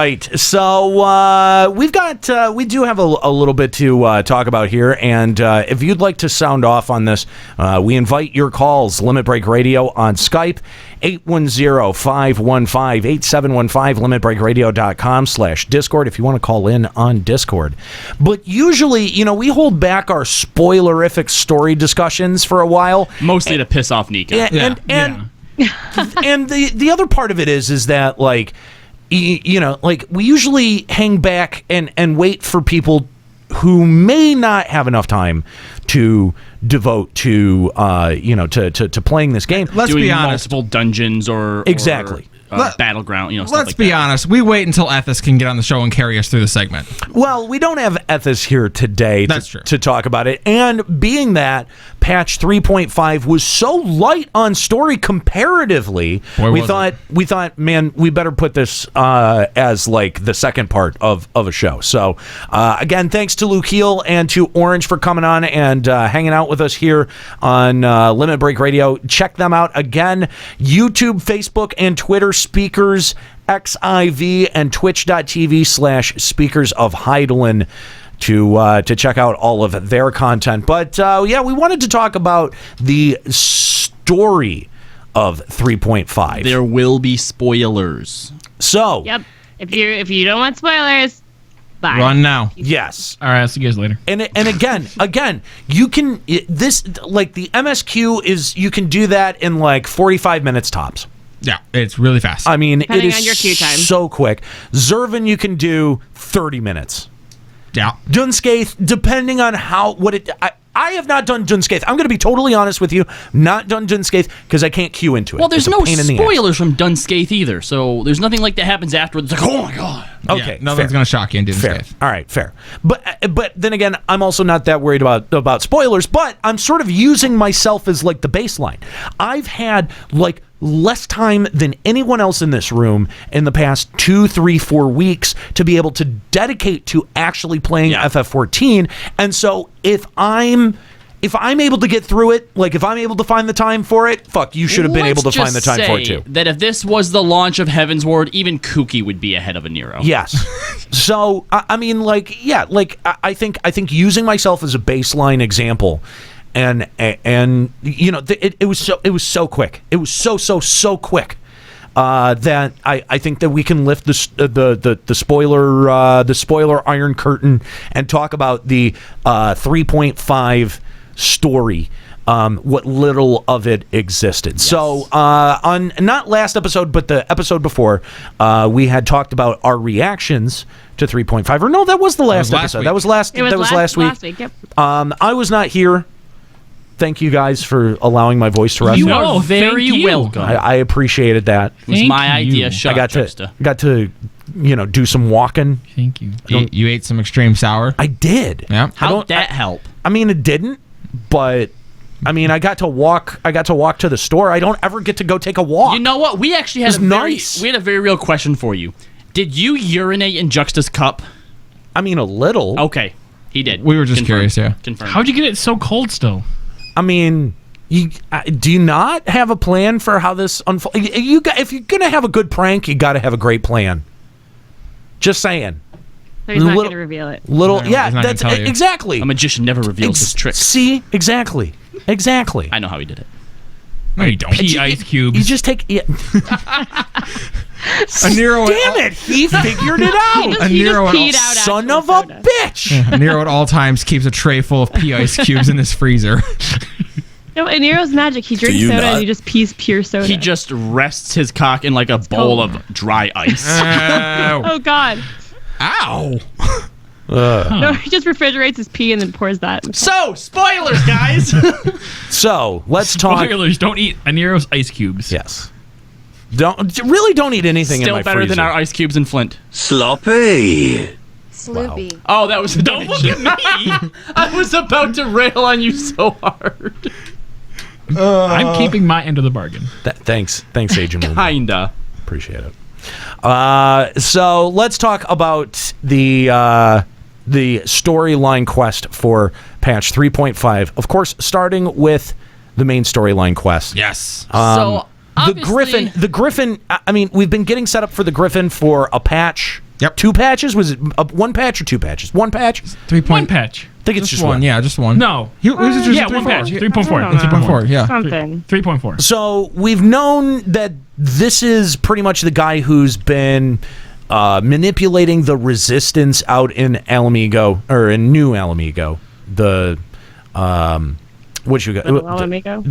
Right, so we do have a little bit to talk about here, and if you'd like to sound off on this, we invite your calls. Limit Break Radio on Skype, 810-515-8715, limitbreakradio.com/Discord if you want to call in on Discord. But usually, we hold back our spoilerific story discussions for a while. Mostly to piss off Nika. And the other part of it is that, like, we usually hang back and wait for people who may not have enough time to devote to playing this game. Let's doing be honest. multiple dungeons or Exactly. battleground, stuff Let's like be that. honest. We wait until Ethis can get on the show and carry us through the segment. Well, we don't have Ethis here today to talk about it. And being that patch 3.5 was so light on story comparatively, we thought, man, we better put this as like the second part of a show. So again, thanks to Luke Heel and to Orange for coming on and hanging out with us here on Limit Break Radio. Check them out again. YouTube, Facebook, and Twitter, Speakers XIV, and twitch.tv/Speakers of Heidelin to check out all of their content. But we wanted to talk about the story of 3.5. There will be spoilers. So, yep. If you don't want spoilers, bye. Run now. Yes. All right, I'll see you guys later. And again, you can the MSQ is, you can do that in like 45 minutes tops. Yeah, it's really fast. I mean, Depending it is on your queue time. so quick. Zervin, you can do 30 minutes. Yeah. Dunscaith, depending on I have not done Dunscaith. I'm going to be totally honest with you. Not done Dunscaith because I can't queue into it. Well, there's It's a no pain in the ass. spoilers from Dunscaith either, so there's nothing like that happens afterwards. It's like, oh my god. Okay, Yeah, nothing's going to shock you in fair. Dunscaith. All right, fair. But then again, I'm also not that worried about spoilers, but I'm sort of using myself as like the baseline. I've had like less time than anyone else in this room in the past 2, 3, 4 weeks to be able to dedicate to actually playing FF14. And so if I'm able to get through it, like if I'm able to find the time for it, fuck, you should have been able to find the time for it too. That if this was the launch of Heaven's Ward, even Kooky would be ahead of a Nero. Yes. So I mean, I think using myself as a baseline example, and it was so quick. It was so quick. That I think that we can lift the spoiler Iron Curtain and talk about the 3.5 story, what little of it existed. Yes. So on not last episode, but the episode before, we had talked about our reactions to 3.5. Or no, that was the last episode. That was last week. Last week. Yep. I was not here. Thank you guys for allowing my voice to rest. You are very welcome. I appreciated that. It was my idea. Shut I up, Trista. got to do some walking. Thank you. You ate some extreme sour? I did. Yeah. How'd that help? I mean, it didn't, but I mean, I got to walk to the store. I don't ever get to go take a walk. You know what? We actually had a very real question for you. Did you urinate in Juxta's cup? I mean, a little. Okay, he did. We were just curious, yeah. Confirmed. How'd you get it so cold still? I mean, do you not have a plan for how this unfolds? If you're gonna have a good prank, you got to have a great plan. Just saying. So he's not going to reveal it. That's exactly. A magician never reveals his tricks. See, exactly. I know how he did it. No, you don't. Ice cubes. You just take. Yeah. Nero. Damn it! He figured it out. He just peed out Son of actual a soda. bitch. Nero at all times keeps a tray full of pea ice cubes in his freezer. No, in Nero's magic, he drinks soda and he just pees pure soda. He just rests his cock in like a bowl of dry ice. Oh God. Ow. No, he just refrigerates his pee and then pours that. So, spoilers, guys. So let's talk. Spoilers, don't eat Nero's ice cubes. Yes. Don't eat anything Still in my better freezer. than our ice cubes in Flint. Sloppy. Sloopy. Wow. Oh, that was don't look at me. I was about to rail on you so hard. I'm keeping my end of the bargain. Thanks, Agent Moon. Kinda. Appreciate it. So let's talk about the storyline quest for patch 3.5. Of course, starting with the main storyline quest. Yes. So The Griffin. I mean, we've been getting set up for the Griffin for a patch Yep. 2 patches? Was it 1 patch or 2 patches? 1 patch? 1 patch. I think it's just one. Yeah, just one. No. Yeah, 1 patch. 3.4. 3.4. Yeah. Something. 3.4. So we've known that this is pretty much the guy who's been manipulating the resistance out in Alamigo, or in New Alamigo. The what you got? Alamigo?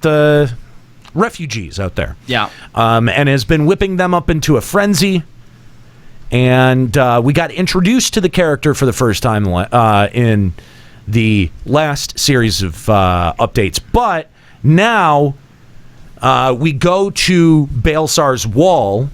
The refugees out there. Yeah. And has been whipping them up into a frenzy. And we got introduced to the character for the first time in the last series of updates. But now we go to Baelsar's wall.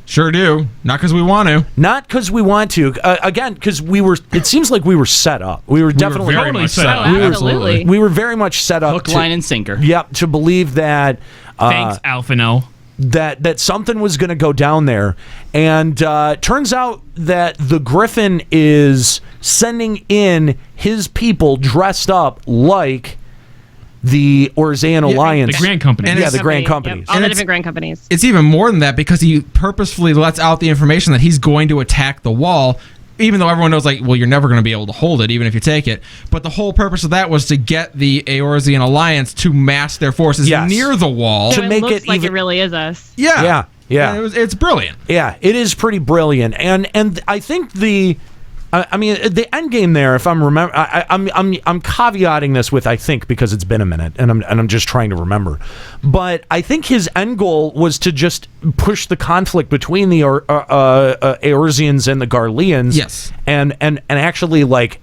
Sure do. Not because we want to. Not because we want to. Again, because we were. It seems like we were set up. We were definitely very much set up. Absolutely. We were very much set up. Hook, line, and sinker. Yep, to believe that. Thanks, Alphino. That something was going to go down there, and turns out that the Griffin is sending in his people dressed up like the Orzean Alliance, the Grand Company. The Grand Companies. Yep, all the different Grand Companies. It's even more than that because he purposefully lets out the information that he's going to attack the wall, even though everyone knows, like, well, you're never going to be able to hold it, even if you take it. But the whole purpose of that was to get the Eorzean Alliance to mass their forces near the wall. So to it make looks it like even, it really is us. Yeah. And it's brilliant. Yeah, it is pretty brilliant, and I think the end game there. If I'm I'm caveating this with I think because it's been a minute, and I'm just trying to remember. But I think his end goal was to just push the conflict between the Eorzeans and the Garleans. Yes, and actually like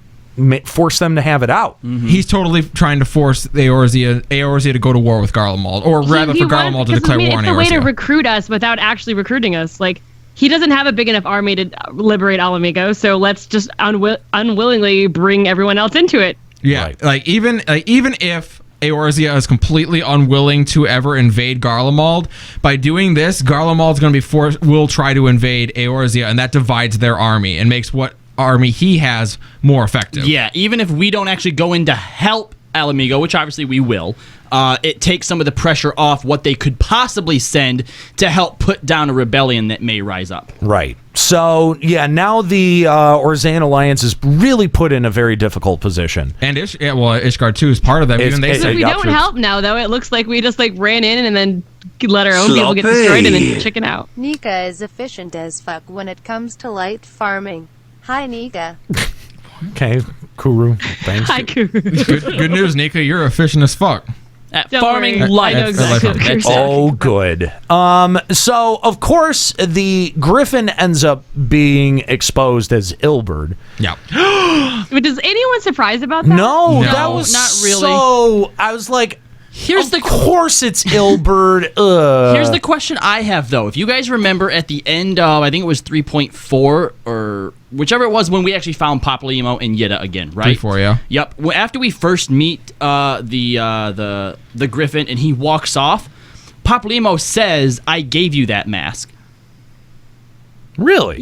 force them to have it out. Mm-hmm. He's totally trying to force the Eorzea to go to war with Garlemald, or rather for Garlemald to declare war on Eorzea. It's a way to recruit us without actually recruiting us. Like, he doesn't have a big enough army to liberate Alamigo, so let's just unwillingly bring everyone else into it. Yeah, right. like even if Eorzea is completely unwilling to ever invade Garlemald, by doing this, Garlemald's going to will try to invade Eorzea, and that divides their army and makes what army he has more effective. Yeah, even if we don't actually go in to help Alamigo, which obviously we will, it takes some of the pressure off what they could possibly send to help put down a rebellion that may rise up. Right. So, yeah, now the Orzean Alliance is really put in a very difficult position. And Ishgard, too, is part of that. If we don't help now, though, it looks like we just ran in and then let our own people get destroyed and then chicken out. Nika is efficient as fuck when it comes to light farming. Hi, Nika. Okay, Kuru. Thanks. Hi, Kuru. Good news, Nika. You're efficient as fuck. At farming life. I know exactly. Oh, good. So, of course, the Griffin ends up being exposed as Ilberd. Yeah. Is anyone surprised about that? No, that was not really. So, I was like, of course it's Ilberd. Here's the question I have, though. If you guys remember at the end of, I think it was 3.4 or whichever it was when we actually found Papalymo and Yitta again, right? 3.4, yeah. Yep. After we first meet the Griffin and he walks off, Papalymo says, "I gave you that mask." Really?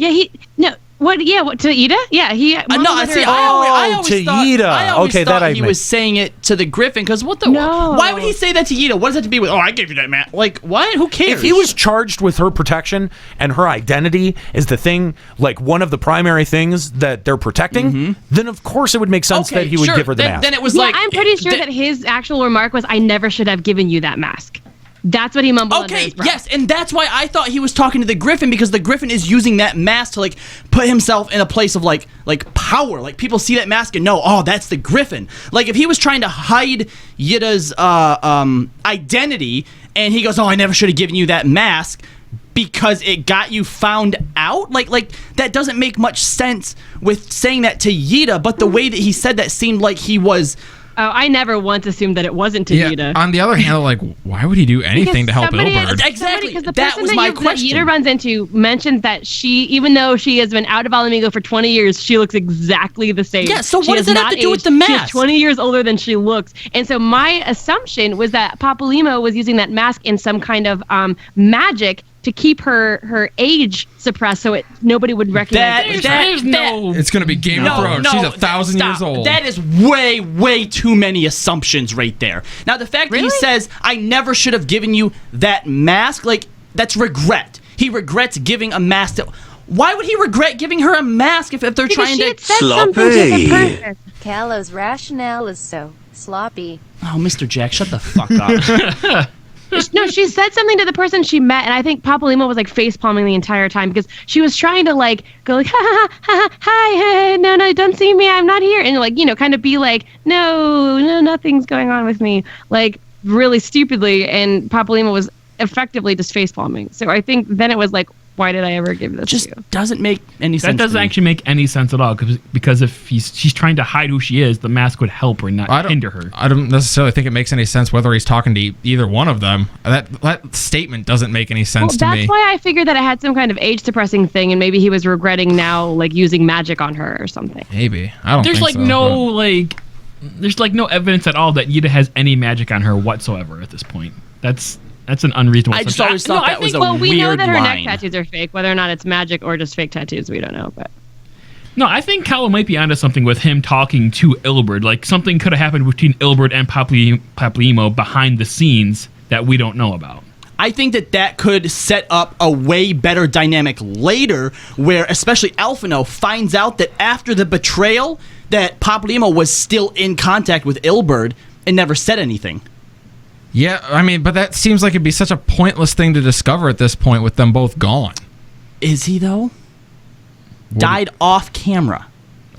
Yeah, What? Yeah. What, to Yitta? Yeah. I always to thought, Yitta. I always Okay, thought that he was saying it to the Griffin because what the? No. Why would he say that to Yitta? What does that to be with? Oh, I gave you that man. Like what? Who cares? If he was charged with her protection and her identity is the thing, like one of the primary things that they're protecting, then of course it would make sense that he would give her the mask. Then it was like, I'm pretty sure that his actual remark was, "I never should have given you that mask." That's what he mumbled. Okay, yes, and that's why I thought he was talking to the Griffin, because the Griffin is using that mask to like put himself in a place of like power. Like people see that mask and know, oh, that's the Griffin. Like if he was trying to hide Yitta's identity, and he goes, oh, I never should have given you that mask because it got you found out. Like that doesn't make much sense with saying that to Yitta. But the way that he said that seemed like he was. Oh, I never once assumed that it wasn't to Yitta. On the other hand, like, why would he do anything to help Ilberd? Exactly. Because the that person was my question. that Yitta runs into mentions that she, even though she has been out of Alamigo for 20 years, she looks exactly the same. Yeah, so what does that have to do with the mask? She's 20 years older than she looks. And so my assumption was that Papalymo was using that mask in some kind of magic to keep her age suppressed, so nobody would recognize her. It's going to be Game of Thrones. She's 1,000 years old. That is way too many assumptions right there. Now, the fact that he says, I never should have given you that mask, like, that's regret. he regrets giving a mask to. Why would he regret giving her a mask if they're Because trying she to? had said something to the person. Callow's rationale is so sloppy. Oh, Mr. Jack, shut the fuck up. No, she said something to the person she met, and I think Papa Lima was like face palming the entire time because she was trying to like go like, ha ha ha, hi, no, don't see me, I'm not here, and like kind of be like, no, nothing's going on with me, like really stupidly, and Papa Lima was effectively just face palming. So I think then it was like, why did I ever give this Just to you? doesn't make any sense. That doesn't to me. actually make any sense at all because if she's trying to hide who she is, the mask would help her, not hinder her. I don't necessarily think it makes any sense whether he's talking to either one of them. That statement doesn't make any sense to me. That's why I figured that it had some kind of age suppressing thing, and maybe he was regretting now like using magic on her or something. Maybe. I don't There's think like so, there's like no evidence at all that Yida has any magic on her whatsoever at this point. That's an unreasonable. I just assumption. always thought that was a Well, we know weird that her line. neck tattoos are fake, whether or not it's magic or just fake tattoos, we don't know. But No, I think Callow might be onto something with him talking to Ilberd. Like something could have happened between Ilberd and Papalymo behind the scenes that we don't know about. I think that could set up a way better dynamic later, where especially Alphino finds out that after the betrayal, that Papalymo was still in contact with Ilberd and never said anything. Yeah, I mean, but that seems like it'd be such a pointless thing to discover at this point with them both gone. Is he though? Died off camera.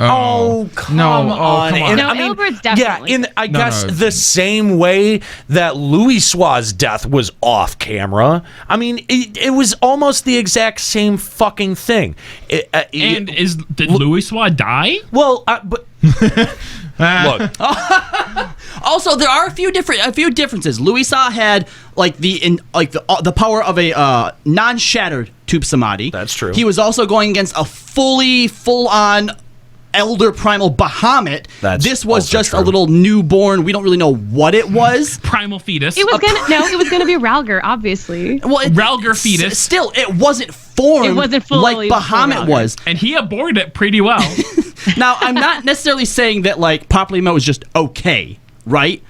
Oh, come No, on. oh, come on. And, No, Ilbert's definitely. Yeah, I guess no. the same way that Louisoix's death was off camera. I mean, it was almost the exact same fucking thing. And did Louis Soix die? Well, but look, Also, there are a few differences. Louisa had like the power of a non-shattered tube samadhi. That's true. He was also going against a full-on elder primal Bahamut. This was also just true. a little newborn. We don't really know what it was. Primal fetus. it was gonna be Ralger, obviously. Well, Ralger fetus. Still, it wasn't formed. It wasn't fully like Bahamut Ralger. was. And he aborted it pretty well. Now, I'm not necessarily saying that like Papalymo is just okay, right?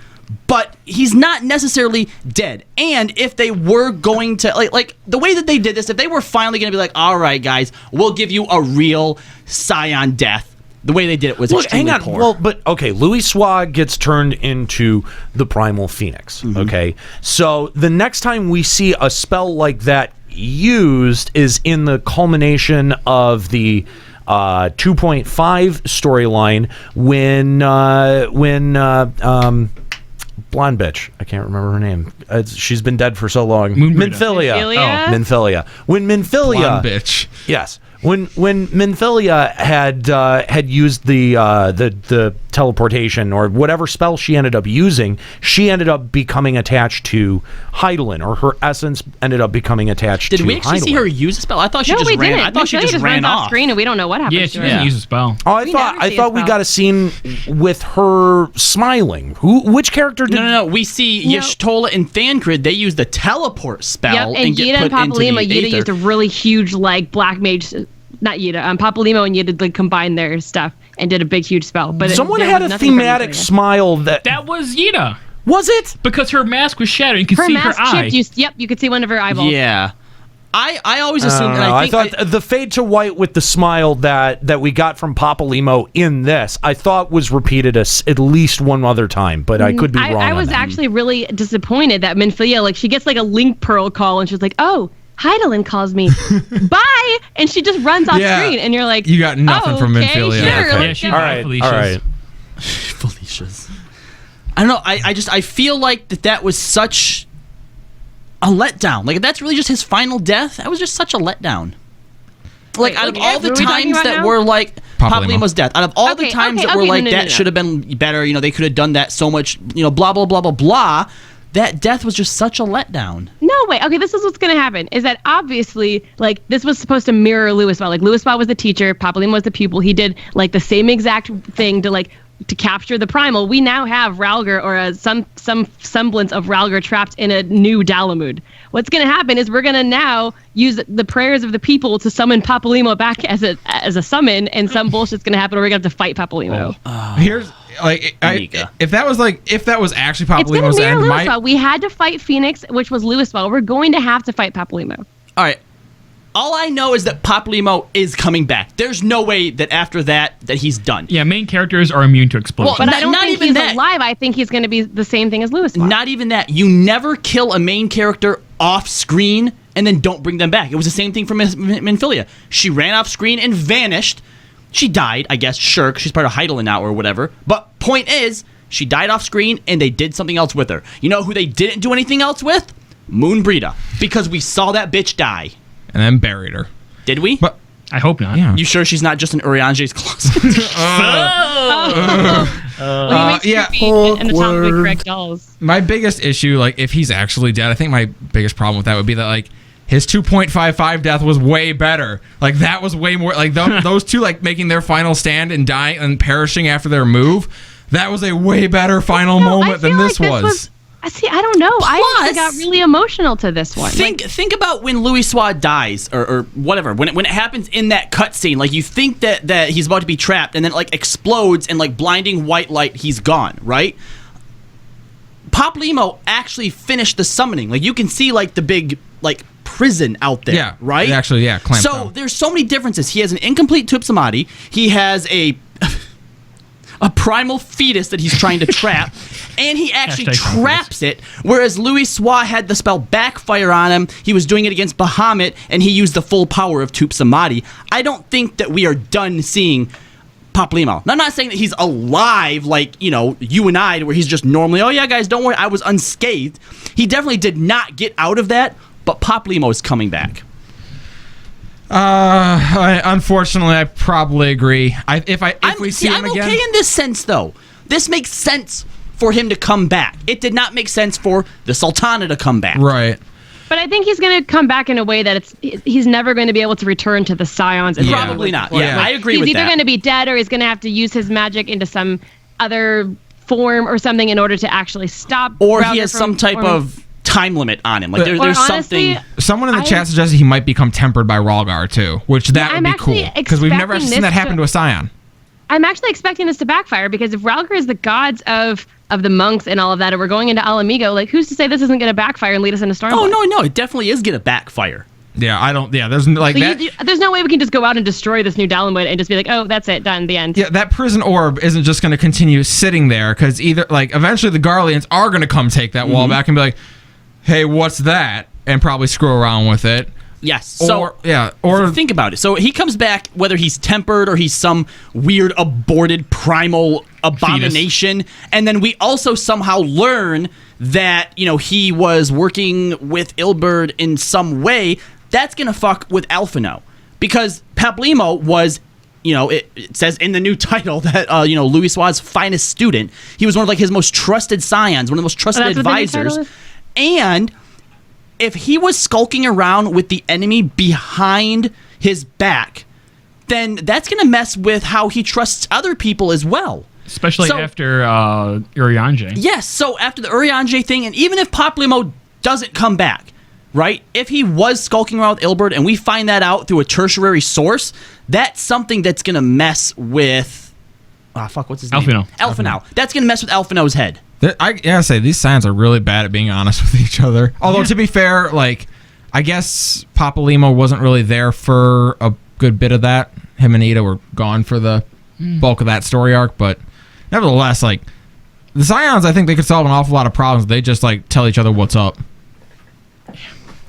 But he's not necessarily dead. And if they were going to like the way that they did this, if they were finally going to be like, all right, guys, we'll give you a real Scion death. The way they did it was extremely hang on. poor. Well, but okay, Louisoix gets turned into the Primal Phoenix. Okay, so the next time we see a spell like that used is in the culmination of the 2.5 storyline when blonde bitch, I can't remember her name. She's been dead for so long. Moonbreeder. Minfilia. Minfilia? Oh, Minfilia. When Minfilia, Blonde bitch. yes. When Minfilia had used the teleportation or whatever spell she ended up using, she ended up becoming attached to Hydaelyn, or her essence ended up becoming attached to did we actually see Hydaelyn. her use a spell? I thought she No, just we ran. didn't. I thought she Minfilia just ran runs off. screen, and we don't know what happened. Yeah, to she her. doesn't use a spell. Oh, I We thought never see a we spell. got a scene with her smiling. Which character did? No. We see No. Y'shtola and Thancred. They use the teleport spell Yep, and get Yida and put into the Papalymo, Yida Aether. used a really huge like black mage. Not Yida. Papalymo and Yida like combined their stuff and did a big huge spell. But Someone there had was a nothing from thematic Minfilia. smile that That was Yida. was it. Because her mask was shattered. You could Her see her mask eye. chipped. You could see one of her eyeballs. Yeah. I always assumed, and No, I I think thought the fade to white with the smile that we got from Papalymo in this, I thought was repeated at least one other time, but I could be wrong. I on was that. actually really disappointed that Minfilia, like, she gets like a link pearl call and she's like, "Oh, Hydaelyn calls me, bye," and she just runs off Yeah. screen, and you're like, You got nothing "Oh, from okay, Minfilia. Sure, Okay. let's Yeah, she go." bought all right. Felicia's. All right. Felicia's. I don't know. I feel like that was such a letdown. Like, if that's really just his final death, that was just such a letdown. Like, Wait, out of okay, all the what are we talking times about that now? were like Papalymo. Papalymo's death, out of all the Okay, times okay, that were okay, like no, that no. should have been better, they could have done that so much, blah, blah, blah, blah, blah, that death was just such a letdown. No way. Okay, this is what's gonna happen. Is that obviously like this was supposed to mirror Louisoix. Like Louisoix was the teacher, Papalymo was the pupil. He did like the same exact thing to capture the primal. We now have Ralger or some semblance of Ralger trapped in a new Dalamud. What's gonna happen is we're gonna now use the prayers of the people to summon Papalymo back as a summon, and some bullshit's gonna happen. Or we're gonna have to fight Papalymo. Here's like Mika. if that was actually It's gonna Papalymo's mirror end, Louisoix. We had to fight Phoenix, which was Louisoix. We're going to have to fight Papalymo. All right. All I know is that Papalymo is coming back. There's no way that after that he's done. Yeah, main characters are immune to explosions. But I don't not think even he's that. alive. I think he's going to be the same thing as Louis. Not even that. You never kill a main character off screen and then don't bring them back. It was the same thing for Minfilia. She ran off screen and vanished. She died, I guess, sure, 'cause she's part of Hydaelyn now or whatever. But point is, she died off screen and they did something else with her. You know who they didn't do anything else with? Moonbreeda. Because we saw that bitch die. And then buried her. Did we? But I hope not. yeah. You sure she's not just in Urianger's closet? In the top of the correct dolls. My biggest issue, like, if he's actually dead, I think my biggest problem with that would be that, like, his 2.55 death was way better. Like, that was way more, like, those two, like, making their final stand and dying and perishing after their move, that was a way better final moment than this was. See, I don't know. I actually got really emotional to this one. Think about when Louisoix dies or whatever. When it happens in that cutscene, like you think that he's about to be trapped, and then it, like, explodes and like blinding white light, he's gone, right? Papalymo actually finished the summoning. Like you can see like the big like prison out there, Yeah, right? Actually, yeah. Clamped So down. there's so many differences. He has an incomplete Tup Samadhi. He has a primal fetus that he's trying to trap, and he actually Hashtag traps it, whereas Louisoix had the spell backfire on him. He was doing it against Bahamut, and he used the full power of Tup Samadhi. I don't think that we are done seeing Papalymo. Now, I'm not saying that he's alive like, you know, you and I, where he's just normally, oh yeah, guys, don't worry, I was unscathed. He definitely did not get out of that, but Papalymo is coming back. Unfortunately, I probably agree. If we see him again, I'm okay in this sense, though. This makes sense for him to come back. It did not make sense for the Sultana to come back. right? But I think he's going to come back in a way that he's never going to be able to return to the Scions. And Yeah. Probably not. Well, Yeah, yeah. I agree he's with either that. going to be dead or he's going to have to use his magic into some other form or something in order to actually stop. Or Rhalgr he has from some type forming. of time limit on him. Like Or there's honestly, something. Someone in the chat suggested he might become tempered by Rhalgr too, which that I'm would be cool actually because we've never expecting seen that this happen to- to a Scion. I'm actually expecting this to backfire because if Rhalgr is the gods of the monks and all of that, and we're going into Alamigo, like who's to say this isn't going to backfire and lead us into Stormblood? Oh no, it definitely is gonna backfire. Yeah, I don't. Yeah, there's like So that. there's no way we can just go out and destroy this new Dalamud and just be like, oh, that's it, done, the end. Yeah, that prison orb isn't just going to continue sitting there because either like eventually the Garleans are going to come take that wall back and be like, "Hey, what's that?" and probably screw around with it. Yes. So or think about it. So he comes back, whether he's tempered or he's some weird aborted primal abomination, and then we also somehow learn that he was working with Ilberd in some way. That's gonna fuck with Alphinaud because Papalymo was. It says in the new title that Louisoix's finest student. He was one of like his most trusted scions, one of the most trusted that's what the new title advisors, is? and if he was skulking around with the enemy behind his back, then that's going to mess with how he trusts other people as well. Especially after Urianger. Yes, so after the Urianger thing, and even if Papalymo doesn't come back, right? If he was skulking around with Ilberd and we find that out through a tertiary source, that's something that's going to mess with... what's his name? Alphinaud. That's going to mess with Alphinaud's head. I gotta say, these Scions are really bad at being honest with each other. Although, to be fair, like, I guess Papalymo wasn't really there for a good bit of that. Him and Ida were gone for the bulk of that story arc, but nevertheless, like, the Scions, I think they could solve an awful lot of problems. They just, like, tell each other what's up.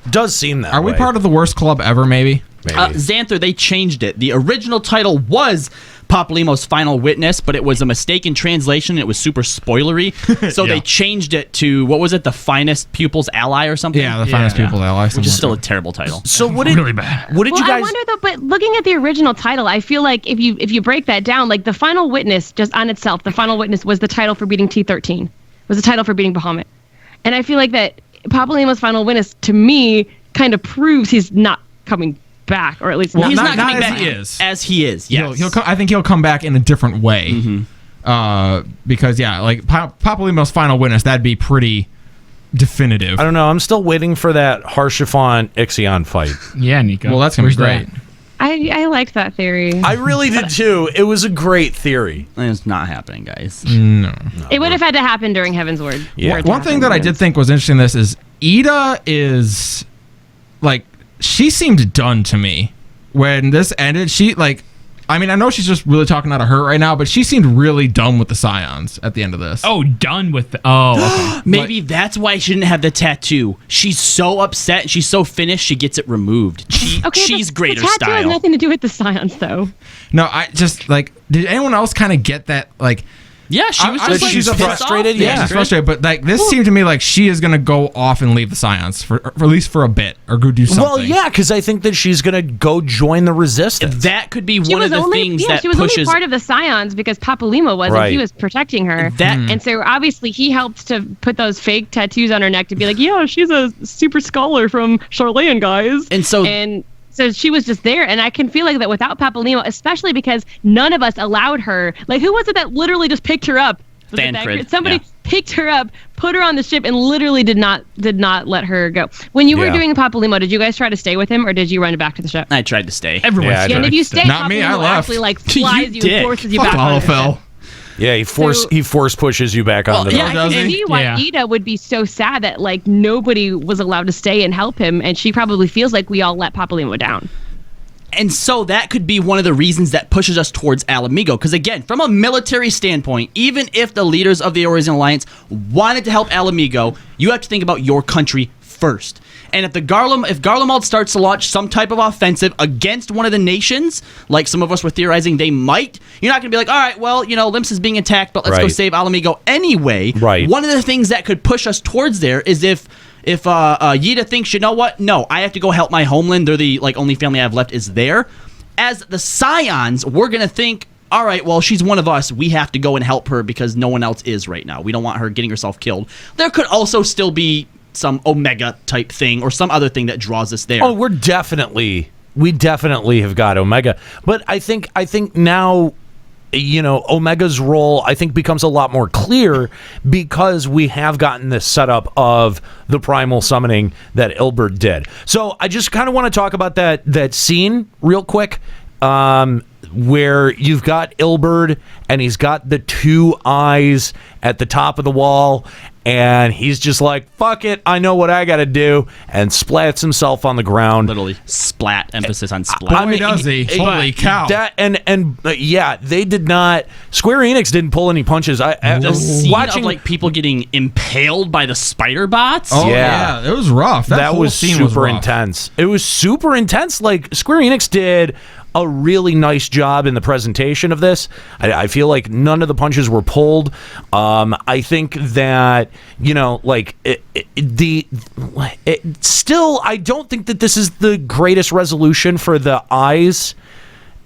Does seem that Are way. we part of the worst club ever, maybe? Xanther, they changed it. The original title was Papalymo's Final Witness, but it was a mistake in translation. It was super spoilery. So they changed it to, what was it, The Finest Pupil's Ally or something? Yeah, the Finest Pupil's Ally. Which is still a terrible title. So really bad. What did Well, you guys? I wonder though, but looking at the original title, I feel like if you break that down, like the Final Witness, just on itself, the Final Witness was the title for beating T13, was the title for beating Bahamut, and I feel like that Papalymo's Final Witness to me kind of proves he's not coming back, or at least He's not not coming as back he is. As he is, yes. I think he'll come back in a different way. Because, like, Papalymo's Final Witness, that'd be pretty definitive. I don't know. I'm still waiting for that Haurchefant Ixion fight. Yeah, Nico. Well, that's going to be Where's great. that? I liked that theory. I really did too. It was a great theory. It's not happening, guys. No. It would have had to happen during Heaven's Word. Yeah. One thing that I did think was interesting in this is Ida is, like, she seemed done to me when this ended. She I mean, I know she's just really talking out of her right now, but she seemed really done with the Scions at the end of this. Oh, done with the... Oh, okay. Maybe that's why she didn't have the tattoo. She's so upset and she's so finished, she gets it removed. She's greater the tattoo style. has nothing to do with the Scions, though. No, I just, did anyone else kind of get that, Yeah, she was just she's frustrated. Yeah, she's frustrated. But this seemed to me like she is gonna go off and leave the Scions for at least for a bit, or go do something. Well, yeah, because I think that she's gonna go join the Resistance. That could be one of the things that she was pushes. only part of the Scions because Papalymo was, and he was protecting her. And so obviously he helped to put those fake tattoos on her neck to be like, yeah, she's a super scholar from Charlayan, guys. So she was just there, and I can feel like that without Papalymo, especially because none of us allowed her. Like, who was it that literally just picked her up? Thancred. Somebody picked her up, put her on the ship, and literally did not let her go. When you were doing Papalymo, did you guys try to stay with him, or did you run back to the ship? I tried to stay. Everyone. Yeah, and if you stay, Not me, I Papalymo left. actually flies you and forces you back on the ship. Yeah, he force pushes you back onto I can see why Ida would be so sad that nobody was allowed to stay and help him, and she probably feels like we all let Papalymo down. And so that could be one of the reasons that pushes us towards Ala Mhigo. Because again, from a military standpoint, even if the leaders of the Eorzean Alliance wanted to help Ala Mhigo, you have to think about your country first. And if Garlemald starts to launch some type of offensive against one of the nations, like some of us were theorizing they might, you're not going to be like, all right, well, Limsa is being attacked, but let's go save Ala Mhigo anyway. Right. One of the things that could push us towards there is if Yida thinks, you know what? No, I have to go help my homeland. They're the only family I have left is there. As the Scions, we're gonna think, all right, well, she's one of us. We have to go and help her because no one else is right now. We don't want her getting herself killed. There could also still be some Omega type thing or some other thing that draws us there. Oh, we definitely have got Omega, but I think now, Omega's role, I think, becomes a lot more clear because we have gotten this setup of the primal summoning that Ilberd did. So I just kind of want to talk about that scene real quick, where you've got Ilberd and he's got the two eyes at the top of the wall, and he's just like, fuck it, I know what I gotta do, and splats himself on the ground. Literally splat, emphasis on splat. Boy, does he. Holy cow. They did not, Square Enix didn't pull any punches. The scene of people getting impaled by the spider bots. Oh yeah, it was rough. That was super intense. It was super intense. Square Enix did a really nice job in the presentation of this. I feel like none of the punches were pulled. I think that, still, I don't think that this is the greatest resolution for the eyes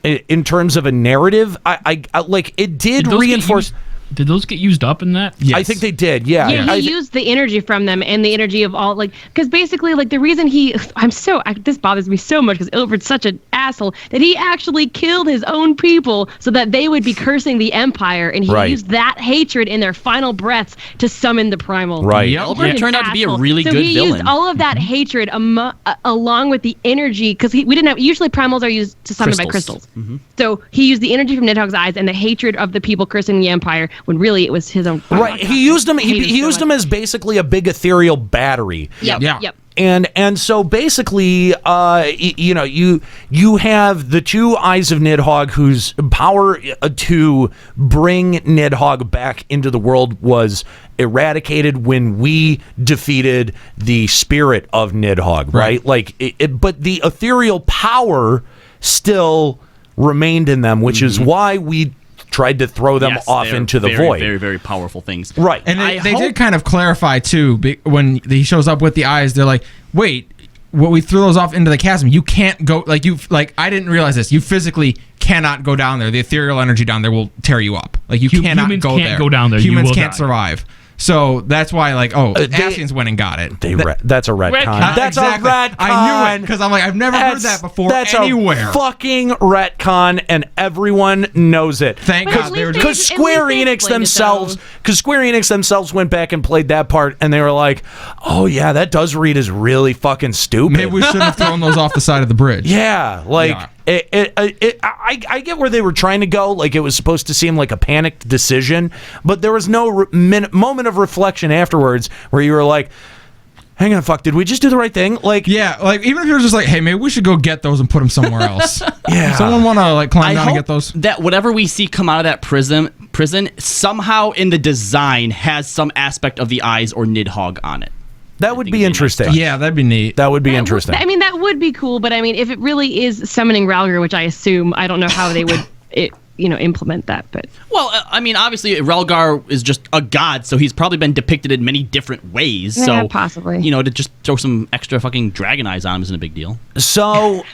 in terms of a narrative. It did reinforce. Did those get used up in that? Yes. I think they did, yeah. He used the energy from them and the energy of all, because basically, the reason this bothers me so much because Ilberd's such an asshole that he actually killed his own people so that they would be cursing the Empire, and he used that hatred in their final breaths to summon the primal. Right. Ilberd turned out to be a really good villain. So he used all of that hatred along with the energy, because we didn't have, usually primals are used to summon by crystals. Mm-hmm. So he used the energy from Nidhogg's eyes and the hatred of the people cursing the Empire, when really it was his own. Right. He used them. He used them as basically a big ethereal battery. Yep. And so basically, you have the two eyes of Nidhogg, whose power to bring Nidhogg back into the world was eradicated when we defeated the spirit of Nidhogg. Right. But the ethereal power still remained in them, which is why we tried to throw them off into the void. Very, very powerful things. Right. And they did kind of clarify, too, when he shows up with the eyes, they're like, wait, we threw those off into the chasm. You can't go, I didn't realize this. You physically cannot go down there. The ethereal energy down there will tear you up. You cannot humans go can't there. Go down there. Humans you can't die. survive. So that's why, Ascians went and got it. That's a retcon. That's exactly. a retcon. I knew it, because I'm like, I've never heard that before anywhere. That's a fucking retcon, and everyone knows it. Thank God. Because Square Enix themselves went back and played that part, and they were like, oh yeah, that does read as really fucking stupid. Maybe we shouldn't have thrown those off the side of the bridge. Yeah, I get where they were trying to go. It was supposed to seem like a panicked decision, but there was no moment of reflection afterwards where you were like, hang on, fuck, did we just do the right thing? Like, yeah, like even if you're just like, hey, maybe we should go get those and put them somewhere else. yeah. Someone want to like climb down and get those? That whatever we see come out of that prison somehow in the design has some aspect of the eyes or Nidhogg on it. That would be interesting. Yeah, that'd be neat. That would be interesting. That would be cool, but I mean, if it really is summoning Ralgar, which I assume, I don't know how they would implement that, but well, I mean, obviously Ralgar is just a god, so he's probably been depicted in many different ways. Yeah, so possibly, to just throw some extra fucking dragon eyes on him isn't a big deal. So,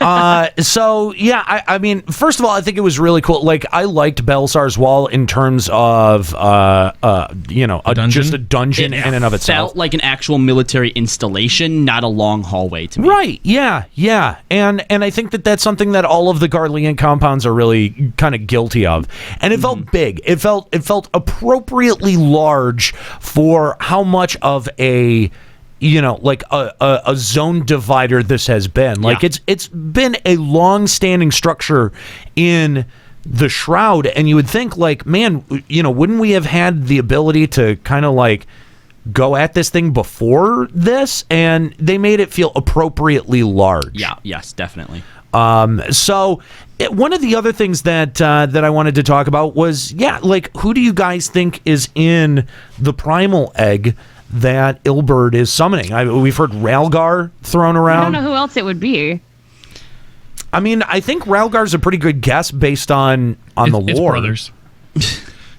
yeah, I mean, first of all, I think it was really cool. Like, I liked Belisar's Wall in terms of, just a dungeon in and of itself. Felt like an actual military installation, not a long hallway to me. Right? Yeah, and I think that's something that all of the Garlean compounds are really kind of guilty of, and it felt big. It felt appropriately large for how much of a a zone divider this has been. Like it's been a long-standing structure in the Shroud, and you would think like, man, wouldn't we have had the ability to kind of like go at this thing before this? And they made it feel appropriately large. Yeah, yes, definitely. So one of the other things that I wanted to talk about was, who do you guys think is in the primal egg that Ilberd is summoning? We've heard Ralgar thrown around. I don't know who else it would be. I mean, I think Ralgar's a pretty good guess based on the lore. It's brothers.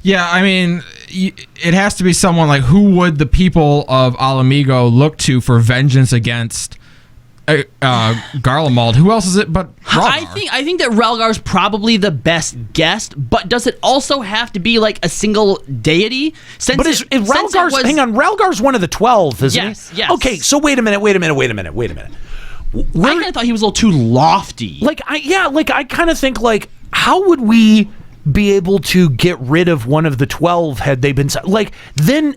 Yeah, I mean, it has to be someone like, who would the people of Ala Mhigo look to for vengeance against Garlemald? Who else is it but Ralgar? I think that Ralgar's probably the best guess, but does it also have to be like a single deity? Ralgar's one of the 12, isn't he? Yes. Okay, so wait a minute. I kind of thought he was a little too lofty. I kind of think like, how would we be able to get rid of one of the 12 had they been then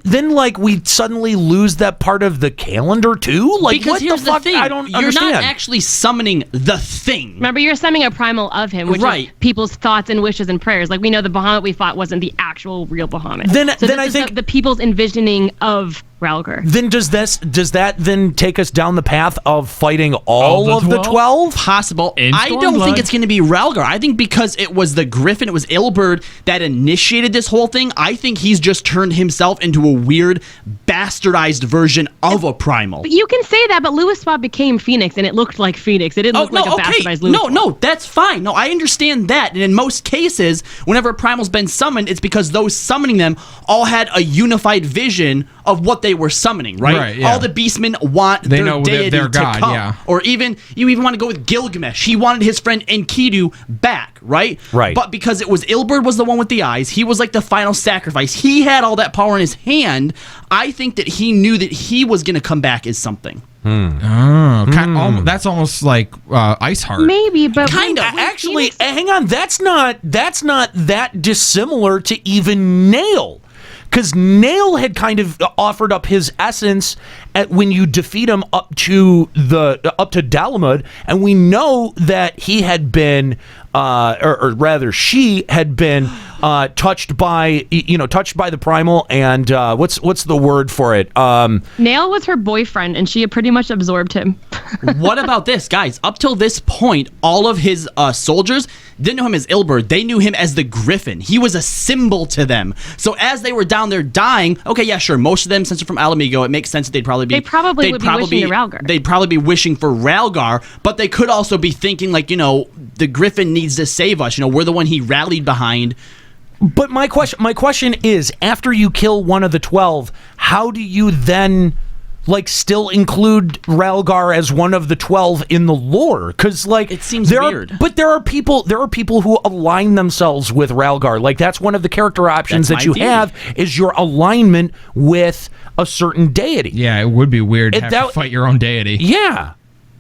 we'd suddenly lose that part of the calendar too? Like, because what here's the fuck? thing. I don't You're understand. not actually summoning the thing. Remember, you're summoning a primal of him, which is people's thoughts and wishes and prayers. Like, we know the Bahamut we fought wasn't the actual real Bahamut. Then I think the people's envisioning of Ralgar. Then does that then take us down the path of fighting all of the 12? Possible. I don't think it's going to be Ralgar. I think because it was the Griffin, it was Ilberd that initiated this whole thing. I think he's just turned himself into a weird, bastardized version of a primal. But you can say that, but Louis Swab became Phoenix, and it looked like Phoenix. It didn't look like a bastardized Louis Swab. No, that's fine. No, I understand that. And in most cases, whenever a primal's been summoned, it's because those summoning them all had a unified vision of what they were summoning, right? Yeah. All the beastmen want their deity their god, to come. yeah. Or you even want to go with Gilgamesh. He wanted his friend Enkidu back, right? Right. But because it was Ilberd was the one with the eyes, he was like the final sacrifice. He had all that power in his hand. I think that he knew that he was going to come back as something. That's almost like Iceheart. Maybe, but kind of. Actually, hang on. That's not that dissimilar to even Nail. Because Nail had kind of offered up his essence when you defeat him up to Dalamud, and we know that he had been, or rather, she had been touched by the primal, and what's the word for it? Nail was her boyfriend, and she had pretty much absorbed him. What about this, guys? Up till this point, all of his soldiers didn't know him as Ilberd. They knew him as the Griffin. He was a symbol to them. So as they were down there dying, okay, yeah, sure, most of them, since they're from Ala Mhigo, it makes sense that they'd probably be wishing to Ralgar. They'd probably be wishing for Ralgar, but they could also be thinking like, the Griffin needs to save us. We're the one he rallied behind. But my question is, after you kill one of the 12, how do you then still include Ralgar as one of the 12 in the lore? Because it seems weird. But there are people who align themselves with Ralgar. Like, that's one of the character options that you have, is your alignment with a certain deity. Yeah, it would be weird to have to fight your own deity. Yeah.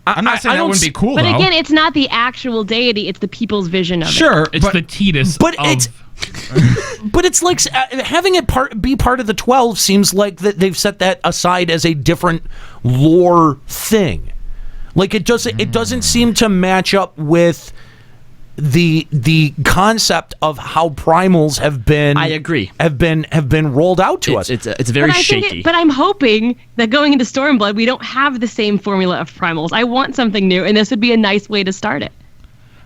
I'm not saying that wouldn't be cool, but though. Again, it's not the actual deity; it's the people's vision of it. Sure, it's the Tidus. But it's like having it be part of the 12 seems like that they've set that aside as a different lore thing. Like, it doesn't seem to match up with the concept of how primals have been. I agree. Have been rolled out to us. It's very shaky. But I'm hoping that going into Stormblood, we don't have the same formula of primals. I want something new, and this would be a nice way to start it.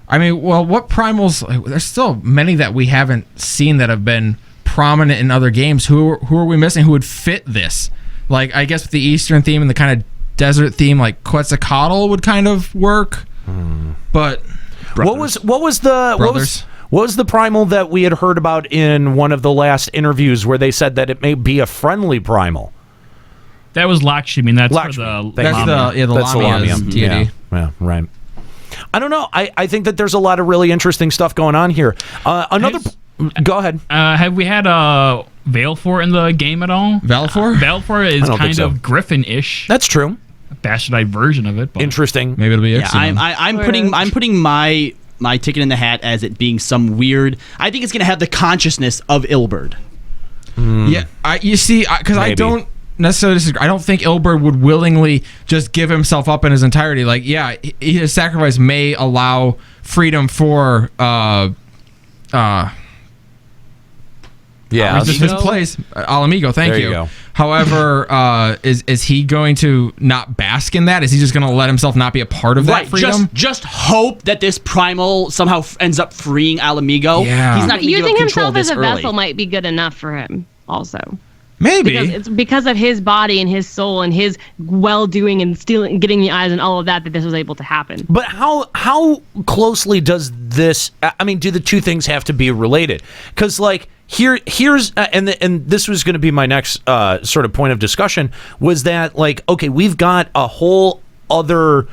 I mean, well, what primals? There's still many that we haven't seen that have been prominent in other games. Who are we missing? Who would fit this? Like, I guess with the Eastern theme and the kind of desert theme, like Quetzalcoatl would kind of work. But what was the primal that we had heard about in one of the last interviews where they said that it may be a friendly primal? That was Lakshmi. That's Lakshmi. the Lamia. the Lamia deity. Yeah, right. I don't know. I think that there's a lot of really interesting stuff going on here. Go ahead. Have we had Valefor in the game at all? Valefor? Valefor is kind of Griffin-ish. That's true. A bastardized version of it. But Interesting. Maybe it'll be Ixalan. I'm putting my ticket in the hat as it being some weird. I think it's going to have the consciousness of Ilberd. Yeah, you see, because I don't necessarily disagree. I don't think Ilberd would willingly just give himself up in his entirety. Like, yeah, his sacrifice may allow freedom for yeah, his place, Alamigo. Thank There you. you go. However, is he going to not bask in that? Is he just going to let himself not be a part of that freedom? Just hope that this primal somehow ends up freeing Alamigo. Yeah. He's not going to give Using up control himself as this a early. vessel might be good enough for him, also. Maybe. Because it's because of his body and his soul and his well-doing and stealing, getting the eyes and all of that this was able to happen. But how closely does this? I mean, do the two things have to be related? Because like here's and this was going to be my next sort of point of discussion was that like okay, we've got a whole other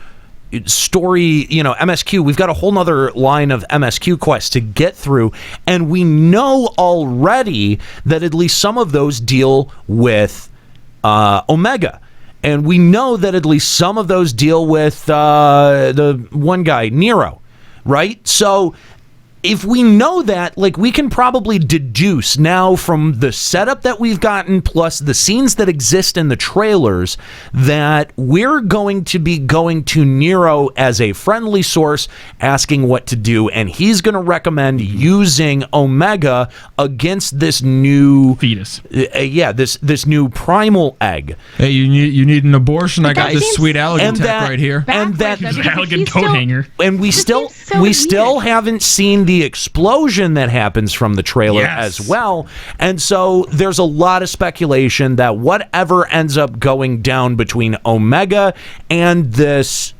story, MSQ, we've got a whole nother line of MSQ quests to get through, and we know already that at least some of those deal with Omega, and we know that at least some of those deal with the one guy, Nero, right? So if we know that, like, we can probably deduce now from the setup that we've gotten plus the scenes that exist in the trailers that we're going to be going to Nero as a friendly source asking what to do, and he's going to recommend using Omega against this new fetus. This new primal egg. Hey, you need an abortion? I got this sweet And Allergan tech right here. And that Allergan coat hanger. And we still haven't seen the explosion that happens from the trailer as well. And so there's a lot of speculation that whatever ends up going down between Omega and this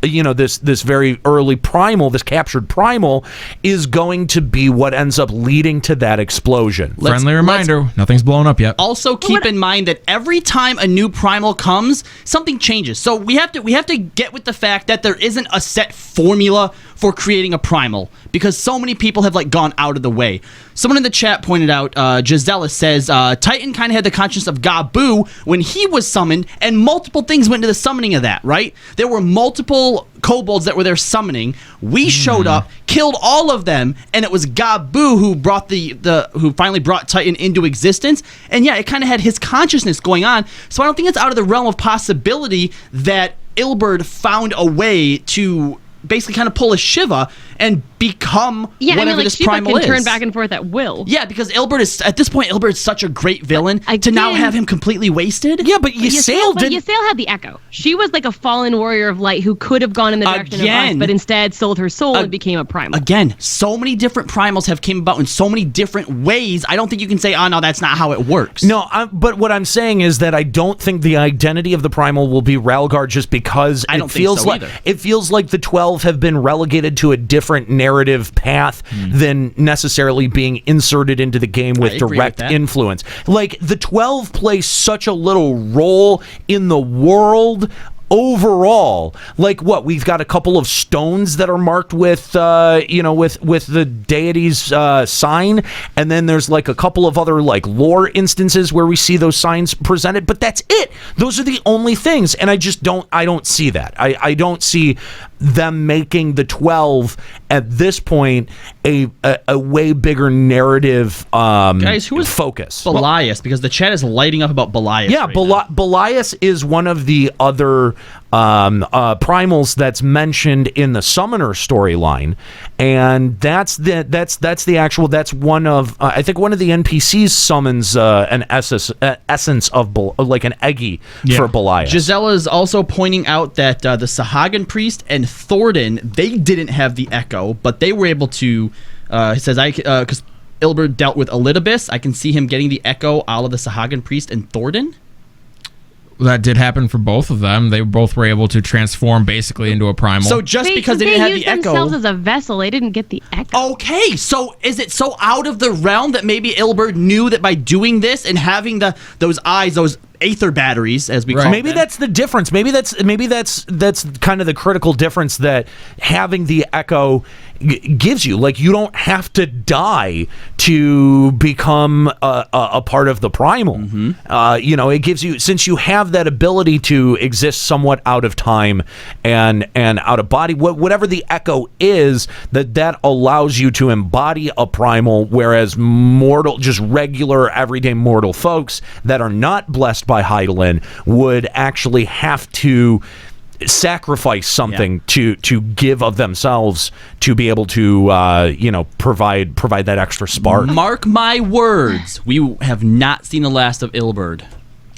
this very early primal, this captured primal, is going to be what ends up leading to that explosion. Friendly reminder, nothing's blown up yet. Also keep in mind that every time a new primal comes, something changes. So we have to get with the fact that there isn't a set formula for creating a primal because so many people have gone out of the way. Someone in the chat pointed out, Gisela says, Titan kind of had the conscience of Gabu when he was summoned, and multiple things went into the summoning of that, right? There were multiple kobolds that were there summoning. We showed up, killed all of them, and it was Gabu who brought who finally brought Titan into existence. And yeah, it kind of had his consciousness going on. So I don't think it's out of the realm of possibility that Ilberd found a way to basically kind of pull a Shiva and become whatever this Shiva primal can is. turn back and forth at will. Yeah, because Ilberd is at this point. Ilberd is such a great villain to now have him completely wasted. Yeah, but Ysayle did. Ysayle had the Echo. She was like a fallen warrior of light who could have gone in the direction of us, but instead sold her soul and became a primal. Again, so many different primals have came about in so many different ways. I don't think you can say, "Oh no, that's not how it works." No, but what I'm saying is that I don't think the identity of the primal will be Ralgar just because it feels like the 12 have been relegated to a different narrative path than necessarily being inserted into the game with direct influence. Like the 12 plays such a little role in the world overall. Like what, we've got a couple of stones that are marked with with the deity's sign, and then there's like a couple of other like lore instances where we see those signs presented, but that's it. Those are the only things, and I don't see that. I don't see them making the 12 at this point a way bigger narrative guys, who is focus. Belias, because the chat is lighting up about Belias. Yeah, Belias is one of the other primals that's mentioned in the Summoner storyline, and that's one of I think one of the NPCs summons an essence of like an Eggy for Belias. Gisela is also pointing out that the Sahagin priest and Thordan, they didn't have the echo, but they were able to. He says because Ilberd dealt with Elidibus, I can see him getting the echo out of the Sahagin priest and Thordan. That did happen for both of them. They both were able to transform basically into a primal. So just because they didn't have the echo, used themselves as a vessel, they didn't get the echo. Okay, so is it so out of the realm that maybe Ilberd knew that by doing this and having those eyes, those aether batteries, as we call them. Maybe that's the difference. Maybe that's kind of the critical difference that having the echo gives you. Like, you don't have to die to become a part of the primal. It gives you, since you have that ability to exist somewhat out of time and out of body, whatever the echo is, that allows you to embody a primal, whereas just regular everyday mortal folks that are not blessed by Hydaelyn would actually have to sacrifice something to give of themselves to be able to provide that extra spark. Mark my words, we have not seen the last of Ilberd.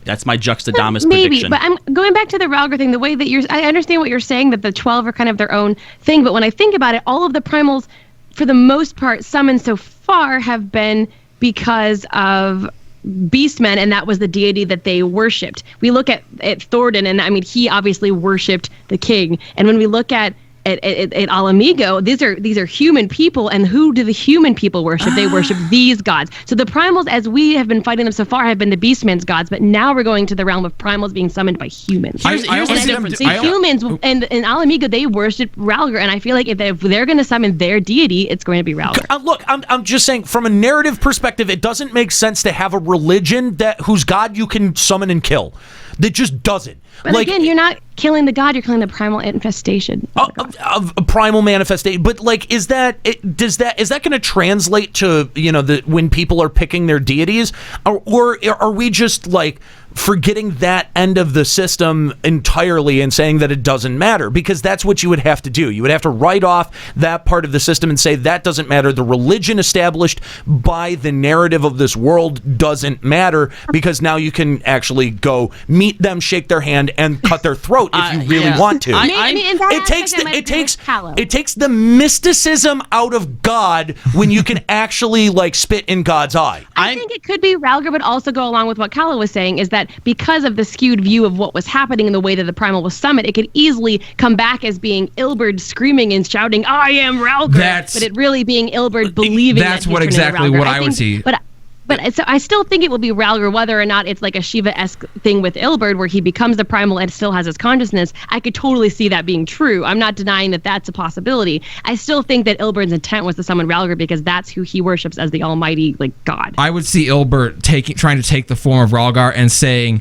That's my Juxtadomus prediction. But I'm going back to the Ralgar thing. The way that I understand what you're saying, that the 12 are kind of their own thing. But when I think about it, all of the primals, for the most part, summoned so far have been because of Beastmen, and that was the deity that they worshipped. We look at Thordan, and I mean, he obviously worshipped the king. And when we look at Ala Mhigo, these are human people, and who do the human people worship? They worship these gods. So the primals, as we have been fighting them so far, have been the Beastmen's gods, but now we're going to the realm of primals being summoned by humans. Here's the difference. The humans and Ala Mhigo, they worship Ralgar, and I feel like if they're going to summon their deity, it's going to be Ralgar. Look, I'm just saying, from a narrative perspective, it doesn't make sense to have a religion whose god you can summon and kill. That just doesn't. But again, you're not killing the god; you're killing the primal infestation. Of a primal manifestation. But is that going to translate to when people are picking their deities, or are we just like forgetting that end of the system entirely and saying that it doesn't matter? Because that's what you would have to do. You would have to write off that part of the system and say that doesn't matter. The religion established by the narrative of this world doesn't matter, because now you can actually go meet them, shake their hand, and cut their throat if you really want to. It takes the mysticism out of God when you can actually spit in God's eye. I think it could be Ralgar, but also go along with what Kala was saying, is that because of the skewed view of what was happening in the way that the primal was summoned, it could easily come back as being Ilberd screaming and shouting, "I am Ralgar," but it really being Ilberd believing that's what exactly what I would see. But so I still think it will be Ralgar, whether or not it's like a Shiva-esque thing with Ilberd where he becomes the primal and still has his consciousness. I could totally see that being true. I'm not denying that that's a possibility. I still think that Ilberd's intent was to summon Ralgar because that's who he worships as the almighty god. I would see Ilberd trying to take the form of Ralgar and saying,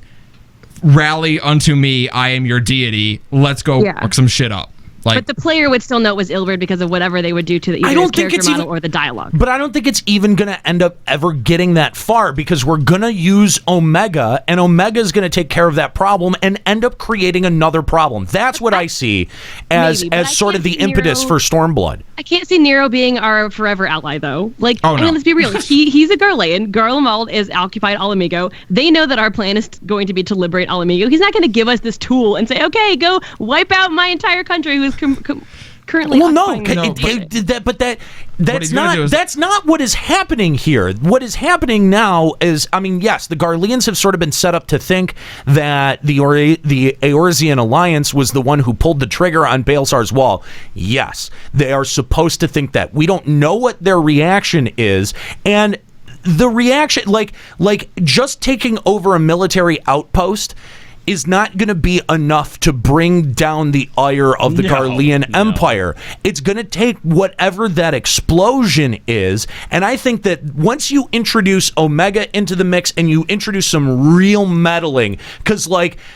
"Rally unto me, I am your deity. Let's go work some shit up." But the player would still know it was Ilberd because of whatever they would do to either his character model or the dialogue. But I don't think it's even going to end up ever getting that far, because we're going to use Omega, and Omega is going to take care of that problem and end up creating another problem. That's what I see as sort of the impetus for Stormblood. I can't see Nero being our forever ally, though. Let's be real. He's a Garlean. Garlemald is occupied Ala Mhigo. They know that our plan is going to be to liberate Ala Mhigo. He's not going to give us this tool and say, "Okay, go wipe out my entire country who's currently." Well, that's not what is happening here. What is happening now is, yes, the Garleans have sort of been set up to think that the Eorzean Alliance was the one who pulled the trigger on Baelsar's Wall. Yes, they are supposed to think that. We don't know what their reaction is, and the reaction, like just taking over a military outpost, is not going to be enough to bring down the ire of the Garlean Empire. It's going to take whatever that explosion is, and I think that once you introduce Omega into the mix and you introduce some real meddling, because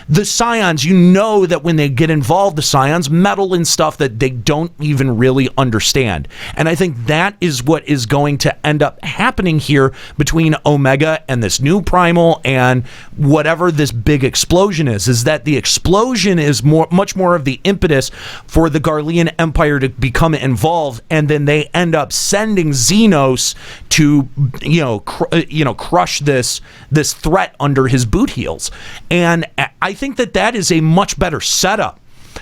the Scions, that when they get involved, the Scions meddle in stuff that they don't even really understand. And I think that is what is going to end up happening here between Omega and this new primal and whatever this big explosion explosion is that the explosion is much more of the impetus for the Garlean Empire to become involved, and then they end up sending Xenos to crush this threat under his boot heels. And I think that is a much better setup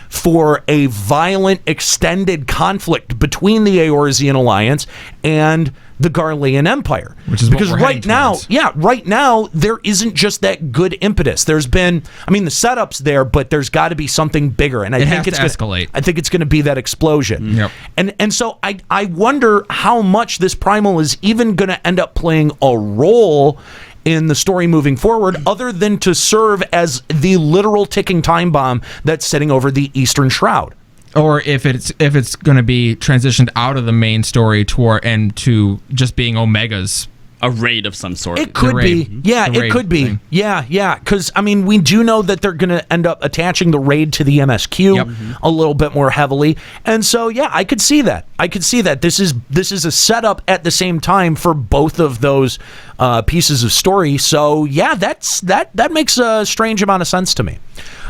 for a violent, extended conflict between the Eorzean Alliance and the Garlean Empire. Which is because what we're right now there isn't just that good impetus. There's been, the setup's there, but there's got to be something bigger, and I think it's going to escalate. I think it's going to be that explosion. Yep. And so I wonder how much this primal is even going to end up playing a role in the story moving forward, other than to serve as the literal ticking time bomb that's sitting over the Eastern Shroud. Or if it's going to be transitioned out of the main story to just being Omega's. A raid of some sort. It could be. Yeah, it could be. Thing. Yeah. Because, we do know that they're going to end up attaching the raid to the MSQ a little bit more heavily. And so, yeah, I could see that. This is a setup at the same time for both of those pieces of story. So, yeah, that makes a strange amount of sense to me.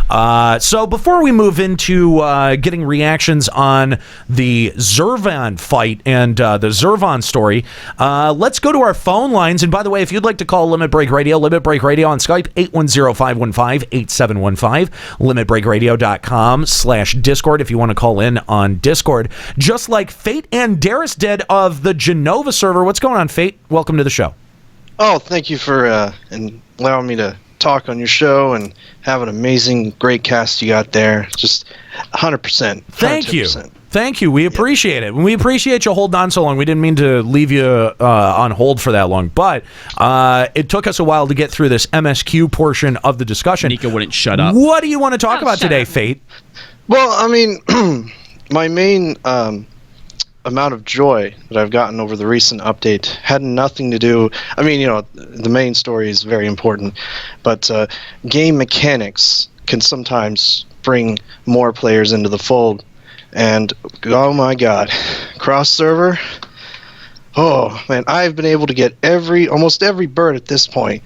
So before we move into getting reactions on the Zervan fight and the Zervan story, let's go to our phone lines. And by the way, if you'd like to call Limit Break Radio on Skype, 810-515-8715, limitbreakradio.com/Discord if you want to call in on Discord, just like Fate and Darius did of the Genova server. What's going on, Fate? Welcome to the show. Oh, thank you for allowing me to talk on your show and have an amazing, great cast you got there. Just 100%. Thank you. We appreciate it. We appreciate you holding on so long. We didn't mean to leave you on hold for that long, but it took us a while to get through this MSQ portion of the discussion. Nika wouldn't shut up. What do you want to talk about today, Fate? Well, my main amount of joy that I've gotten over the recent update had nothing to do. The main story is very important, but game mechanics can sometimes bring more players into the fold. And oh my God, cross server. Oh man, I've been able to get almost every bird at this point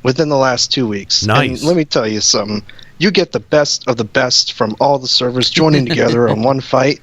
within the last 2 weeks. Nice. And let me tell you something. You get the best of the best from all the servers joining together on one fight.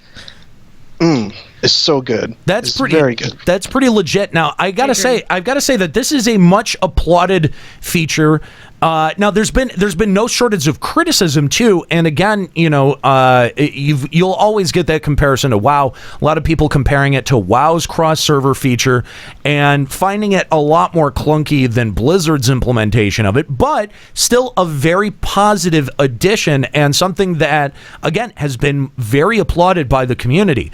It's so good. It's very good. That's pretty legit. Now, I've got to say that this is a much applauded feature. Now, there's been no shortage of criticism too, and again, you'll always get that comparison to WoW. A lot of people comparing it to WoW's cross-server feature and finding it a lot more clunky than Blizzard's implementation of it, but still a very positive addition and something that, again, has been very applauded by the community.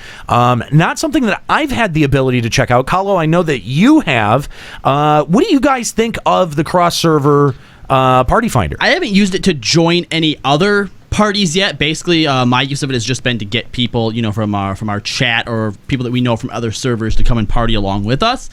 Not something that I've had the ability to check out. Kahlo, I know that you have. What do you guys think of the cross-server Party Finder? I haven't used it to join any other parties yet. Basically, my use of it has just been to get people, from our chat or people that we know from other servers to come and party along with us.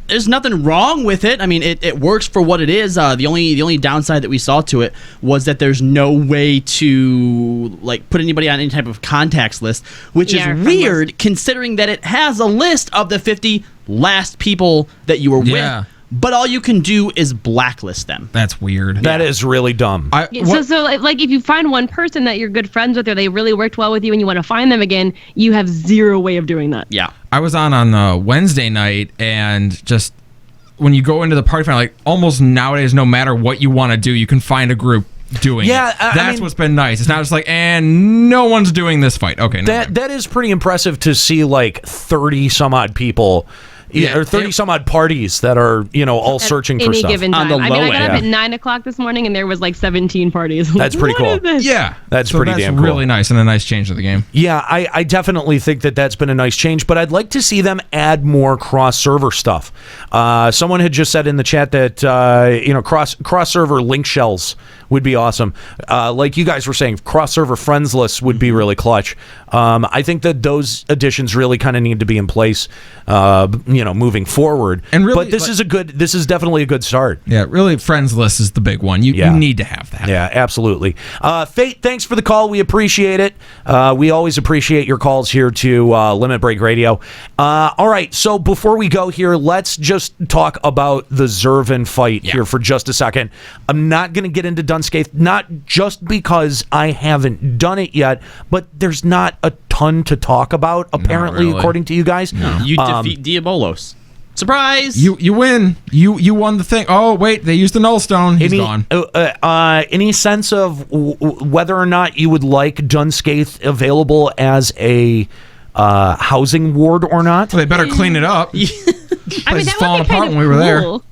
There's nothing wrong with it. It works for what it is. The only downside that we saw to it was that there's no way to put anybody on any type of contacts list, which is weird considering that it has a list of the 50 last people that you were with. But all you can do is blacklist them. That's weird. That is really dumb. So if you find one person that you're good friends with or they really worked well with you and you want to find them again, you have zero way of doing that. Yeah. I was on Wednesday night, and just when you go into the party finder, almost nowadays, no matter what you want to do, you can find a group doing it. That's what's been nice. It's not just and no one's doing this fight. Okay. That is pretty impressive to see 30 some odd people. Yeah, or 30 some odd parties that are, all searching for stuff. Given time. I got up at 9 o'clock this morning and there was 17 parties. That's pretty cool. Yeah. That's pretty damn cool. Really nice and a nice change to the game. Yeah, I definitely think that's been a nice change, but I'd like to see them add more cross-server stuff. Someone had just said in the chat that, cross-server link shells would be awesome. Like you guys were saying, cross-server friends lists would be really clutch. I think that those additions really kind of need to be in place. moving forward. And really, but this is definitely a good start. Yeah, really, friends list is the big one. You need to have that. Yeah, absolutely. Fate, thanks for the call. We appreciate it. We always appreciate your calls here to Limit Break Radio. All right, so before we go here, let's just talk about the Zervan fight here for just a second. I'm not going to get into Dunscape, not just because I haven't done it yet, but there's not a ton to talk about, apparently, according to you guys. No. You defeat Diabolos. Surprise! You win. You won the thing. Oh, wait, they used the Null Stone. He's gone. Any sense of whether or not you would like Dunscape available as a housing ward or not? Well, they better clean it up. I mean, that falling would be apart kind when we were cool. there.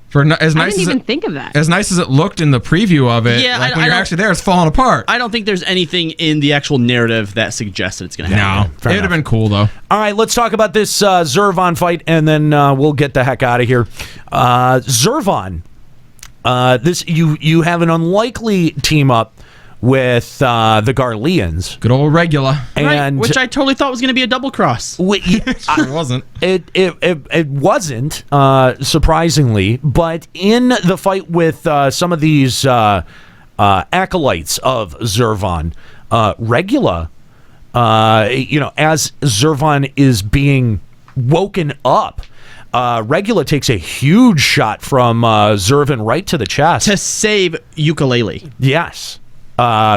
For as nice I didn't as even think of that. As nice as it looked in the preview of it, Yeah, when you're actually there, it's falling apart. I don't think there's anything in the actual narrative that suggests that it's going to happen. No, it would have been cool though. All right, let's talk about this Zervan fight, and then we'll get the heck out of here. Zervan, this you have an unlikely team up with the Garleans. Good old Regula. And which I totally thought was going to be a double cross. It wasn't. It wasn't, surprisingly, but in the fight with some of these acolytes of Zervan, Regula, as Zervan is being woken up, Regula takes a huge shot from Zervan right to the chest. To save Ukulele. Yes.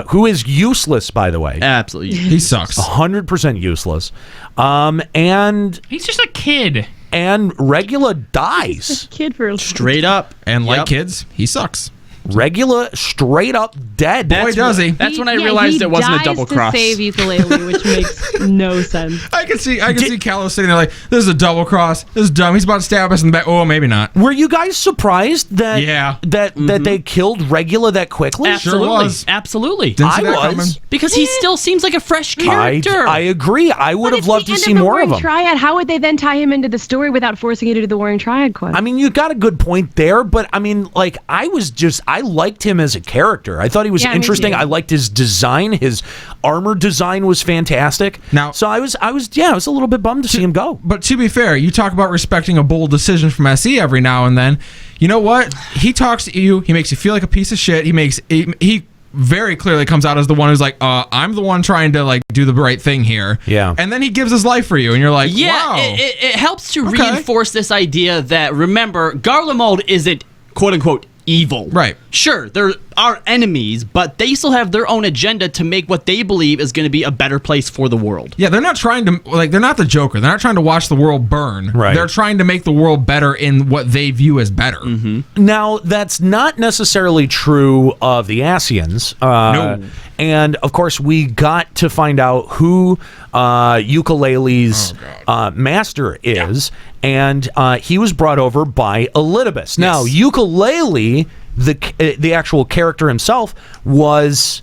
Who is useless, by the way. Absolutely. He sucks. 100% useless. And he's just a kid. And Regula dies. Kid for straight up. And like kids, he sucks. Regula straight up dead. Boy, does he. That's when I realized it wasn't a double cross. To save Ukulele, which makes no sense. I can see Kalos sitting there like, this is a double cross. This is dumb. He's about to stab us in the back. Oh, maybe not. Were you guys surprised that that they killed Regula that quickly? Absolutely. Sure was. Absolutely. Didn't see that coming. Because he still seems like a fresh character. I agree. I would have loved to see the more of Warring him. Triad, how would they then tie him into the story without forcing you to do the Warring Triad quest? I mean, you got a good point there, but I mean, like, I liked him as a character. I thought he was interesting. I liked his design. His armor design was fantastic. Now, so I was a little bit bummed to see him go. But to be fair, you talk about respecting a bold decision from SE every now and then. You know what? He talks to you. He makes you feel like a piece of shit. He very clearly comes out as the one who's like, I'm the one trying to like do the right thing here. Yeah. And then he gives his life for you, and you're like, wow. It helps to reinforce this idea that, remember, Garlemald isn't quote unquote evil. Right. Sure, there are enemies, but they still have their own agenda to make what they believe is going to be a better place for the world. Yeah, they're not trying to, like, they're not the Joker. They're not trying to watch the world burn. Right. They're trying to make the world better in what they view as better. Mm-hmm. Now, that's not necessarily true of the Ascians. No. And, of course, we got to find out who Ukulele's master is, and he was brought over by Elidibus. Now, Ukulele, the actual character himself, was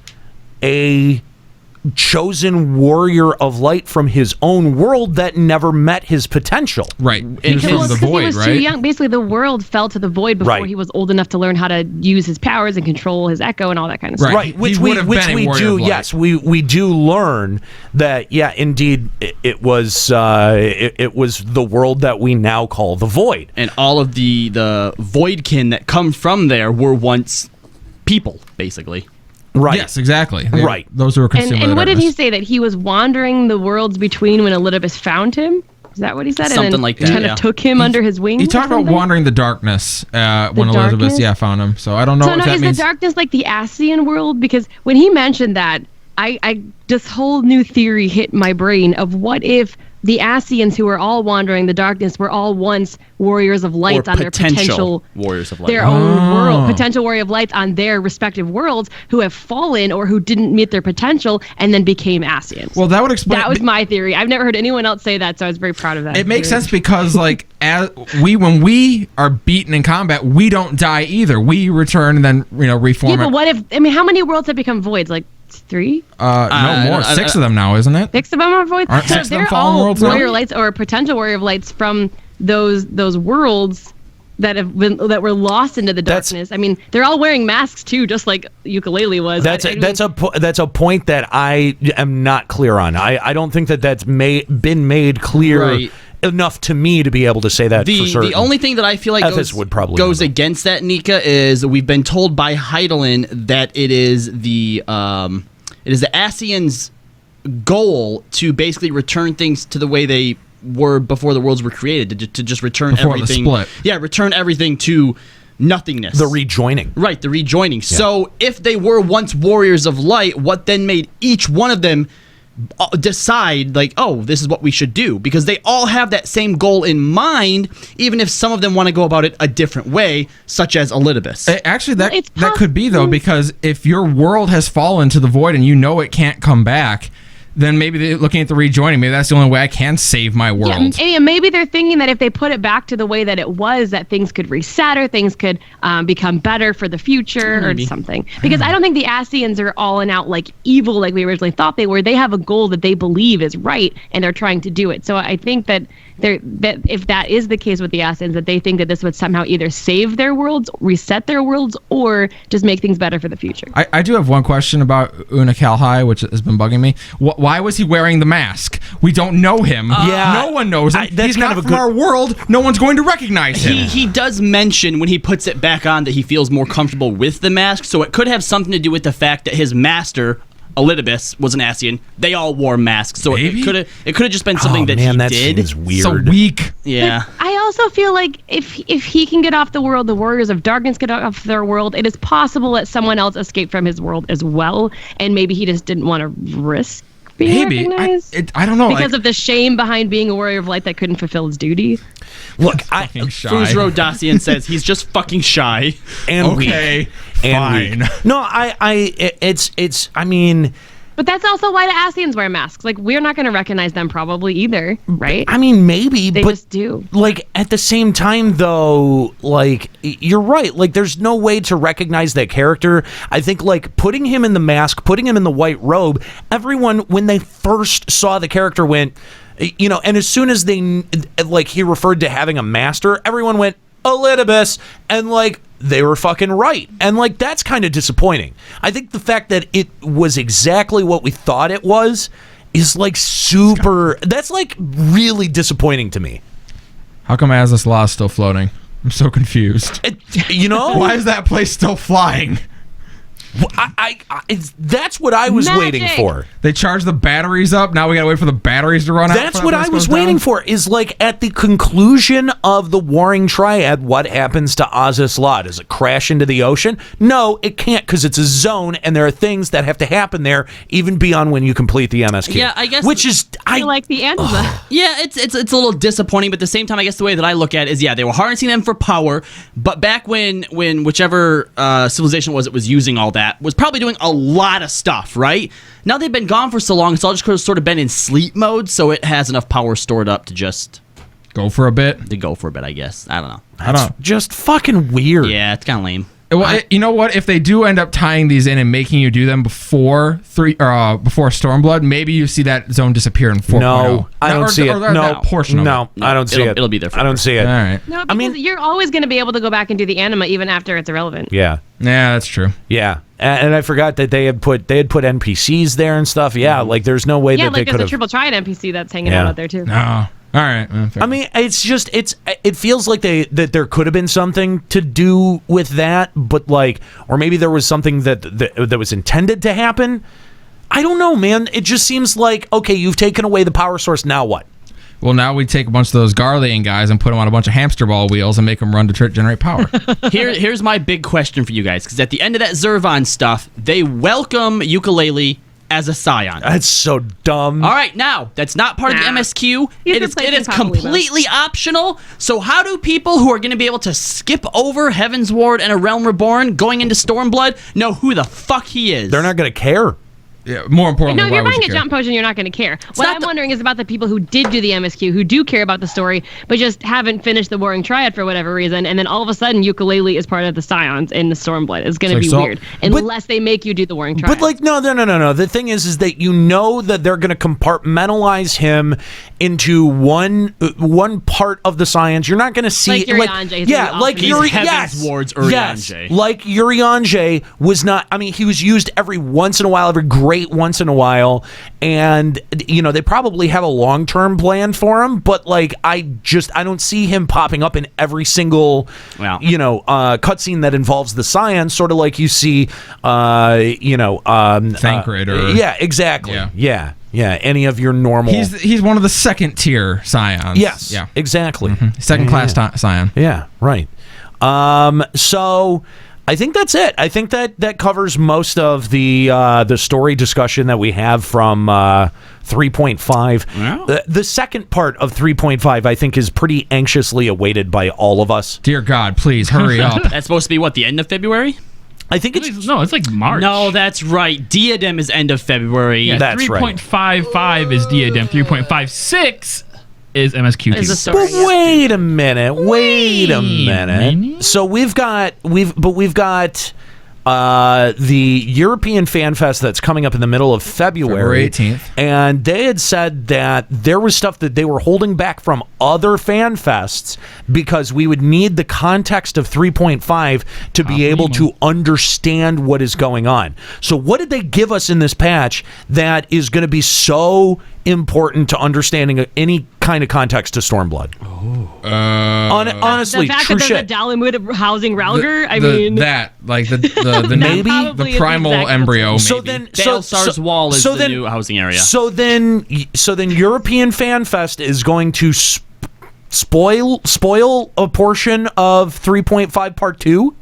a chosen warrior of light from his own world that never met his potential. Right. Because he was too young. Basically, the world fell to the void before he was old enough to learn how to use his powers and control his echo and all that kind of stuff. Right. Which we do. Yes, we do learn that. Yeah, indeed, it was the world that we now call the void, and all of the voidkin that come from there were once people, basically. Right. Yes, exactly. Right. Those who were consumed And what did he say? That he was wandering the worlds between when Elidibus found him? Is that what he said? Something like that. Kind of took him under his wing. He talked about wandering the darkness when Elidibus found him. So I don't know if that means. Is the darkness like the Ascian world? Because when he mentioned that, I this whole new theory hit my brain of what if the Ascians, who were all wandering the darkness, were all once warriors of light on their potential warriors of light, their own world, potential warrior of light on their respective worlds, who have fallen or who didn't meet their potential and then became Ascians. Well, that would explain. That was my theory. I've never heard anyone else say that, so I was very proud of that. It makes sense because, like, when we are beaten in combat, we don't die either. We return and then reform. Yeah, but what if? I mean, how many worlds have become voids? Like 3? No more. 6 of them now, isn't it? 6 of them are voids. Aren't 6 of them fallen worlds? Warrior lights or potential warrior of lights from those worlds that were lost into the darkness. I mean, they're all wearing masks too, just like Ukulele was. That's a point that I am not clear on. I don't think that's been made clear enough to me to be able to say that for certain. The only thing that I feel like goes against that, Nika, is we've been told by Hydaelyn that it is the Ascians' goal to basically return things to the way they were before the worlds were created, to just return before everything. The split. Yeah, return everything to nothingness. The rejoining. Right, the rejoining. Yeah. So if they were once warriors of light, what then made each one of them decide, like, oh, this is what we should do? Because they all have that same goal in mind, even if some of them want to go about it a different way, such as Elidibus. Actually, that could be, though, because if your world has fallen to the void and you know it can't come back, then maybe they're looking at the rejoining. Maybe that's the only way I can save my world. Yeah, maybe they're thinking that if they put it back to the way that it was, that things could reset or things could become better for the future or something. Because I don't think the Ascians are all and out like evil like we originally thought they were. They have a goal that they believe is right, and they're trying to do it. So I think that if that is the case with the Ascians, that they think that this would somehow either save their worlds, reset their worlds, or just make things better for the future. I do have one question about Una Kalhai, which has been bugging me. Why was he wearing the mask? We don't know him. No one knows him. He's not from our world. No one's going to recognize him. He does mention when he puts it back on that he feels more comfortable with the mask, so it could have something to do with the fact that his master, Elidibus, was an Ascian. They all wore masks, so it could have just been something that he did. Seems weird. So weak. Yeah. But I also feel like if he can get off the world, the Warriors of Darkness get off their world, it is possible that someone else escaped from his world as well, and maybe he just didn't want to risk being recognized. I don't know. Because of the shame behind being a Warrior of Light that couldn't fulfill his duty. Look, Fuzro Dacian says he's just fucking shy. And okay, fine. No, I mean... But that's also why the Ascians wear masks. Like, we're not going to recognize them probably either, right? I mean, maybe, they but just do. Like, at the same time, though, like, you're right. Like, there's no way to recognize that character. I think, like, putting him in the mask, putting him in the white robe, everyone, when they first saw the character, went, you know, and as soon as they, like, he referred to having a master, everyone went, Elidibus, and, like, they were fucking right. And, like, that's kind of disappointing. I think the fact that it was exactly what we thought it was is, like, super... That's, like, really disappointing to me. How come Azaz Law is still floating? I'm so confused. You know? Why is that place still flying? That's what I was waiting for. They charge the batteries up. Now we gotta wait for the batteries to run out. That's what I was waiting for. Is like at the conclusion of the Warring Triad, what happens to Azaz Law? Does it crash into the ocean? No, it can't, because it's a zone, and there are things that have to happen there, even beyond when you complete the MSQ. Yeah, I guess. Which is I like the anima. Yeah, it's a little disappointing, but at the same time, I guess the way that I look at it is, they were harnessing them for power, but back when whichever civilization it was using all that, was probably doing a lot of stuff, right? Now they've been gone for so long, it's all just sort of been in sleep mode, so it has enough power stored up to just go for a bit, I guess. I don't know. That's just fucking weird. Yeah, it's kind of lame. Well, you know what? If they do end up tying these in and making you do them before Stormblood, maybe you see that zone disappear in 4.0. No, I don't see it. No, portion of it. No, I don't see it. It'll be there forever. I don't see it. All right. No, because you're always going to be able to go back and do the anima even after it's irrelevant. Yeah. Yeah, that's true. Yeah. And I forgot that they had put NPCs there and stuff. Yeah, like there's no way that they could have. Yeah, like there's a Triple Triad NPC that's hanging out there too. No. All right. I mean, it feels like that there could have been something to do with that, but like, or maybe there was something that was intended to happen. I don't know, man. It just seems like, okay, you've taken away the power source. Now what? Well, now we take a bunch of those Garlean guys and put them on a bunch of hamster ball wheels and make them run to generate power. Here's my big question for you guys, because at the end of that Zervon stuff, they welcome Yooka-Laylee as a Scion. That's so dumb. All right, now, that's not part of the MSQ. It is completely optional. So how do people who are going to be able to skip over Heaven's Ward and A Realm Reborn going into Stormblood know who the fuck he is? They're not going to care. Yeah, more importantly, no, if you're buying a jump potion, you're not going to care. What I'm wondering is about the people who did do the MSQ, who do care about the story, but just haven't finished the Warring Triad for whatever reason, and then all of a sudden Yooka-Laylee is part of the Scions in the Stormblood. It's going to be weird, unless they make you do the Warring Triad. But like, no. The thing is that you know that they're going to compartmentalize him into one part of the Scions. You're not going to see like Urianger. Ward's Urianger. Yes, like Urianger was not. I mean, he was used every once in a while, every great great once in a while, and they probably have a long-term plan for him, but like I don't see him popping up in every single cutscene that involves the Scion, sort of like you see Thancred or yeah, exactly. Yeah, any of your normal. He's one of the second tier Scions. Yes, exactly. Second class Scion. Yeah, right. So I think that's it. I think that covers most of the story discussion that we have from 3.5. Wow. The second part of 3.5, I think, is pretty anxiously awaited by all of us. Dear God, please hurry up. That's supposed to be what, the end of February? I think it's it's like March. No, that's right. Diadem is end of February. Yeah, that's right. 3.55 is Diadem. 3.56 is MSQ2. Is the story, But wait a minute. Wait a minute. So we've got the European Fan Fest that's coming up in the middle of February 18th. And they had said that there was stuff that they were holding back from other fan fests because we would need the context of 3.5 to be able to understand what is going on. So what did they give us in this patch that is going to be so important to understanding any kind of context to Stormblood? Honestly, the fact true that there's shit. a Dalamud housing Ralger, the primal embryo. Maybe. So then, Baelsar's Wall is the new housing area. So then European Fan Fest is going to spoil a portion of 3.5 Part 2.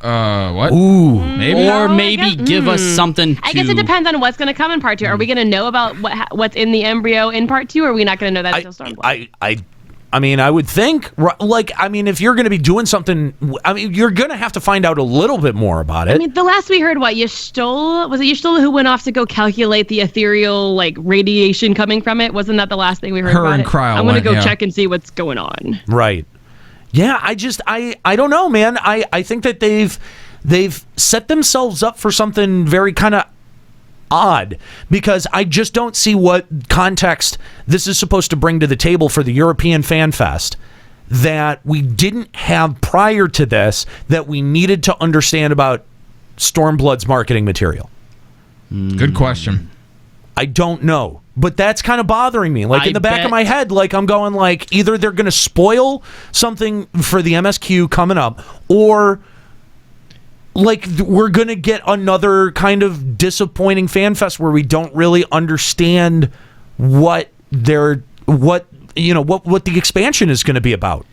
What? Ooh, maybe, or maybe give us something. I guess it depends on what's going to come in Part 2. Are we going to know about what's in the embryo in Part 2, or are we not going to know that until Stormblood? I mean, I would think, if you're going to be doing something, you're going to have to find out a little bit more about it. I mean, the last we heard, Y'shtola who went off to go calculate the ethereal, radiation coming from it? Wasn't that the last thing we heard about and it? Cryo I'm going to go went, check and see what's going on. Right. Yeah, I don't know, man. I think that they've set themselves up for something very kind of odd, because I just don't see what context this is supposed to bring to the table for the European Fan Fest that we didn't have prior to this, that we needed to understand about Stormblood's marketing material. Good question. I don't know, but that's kind of bothering me. In the back of my head, I'm going either they're going to spoil something for the MSQ coming up, or we're going to get another kind of disappointing fan fest where we don't really understand what the expansion is going to be about.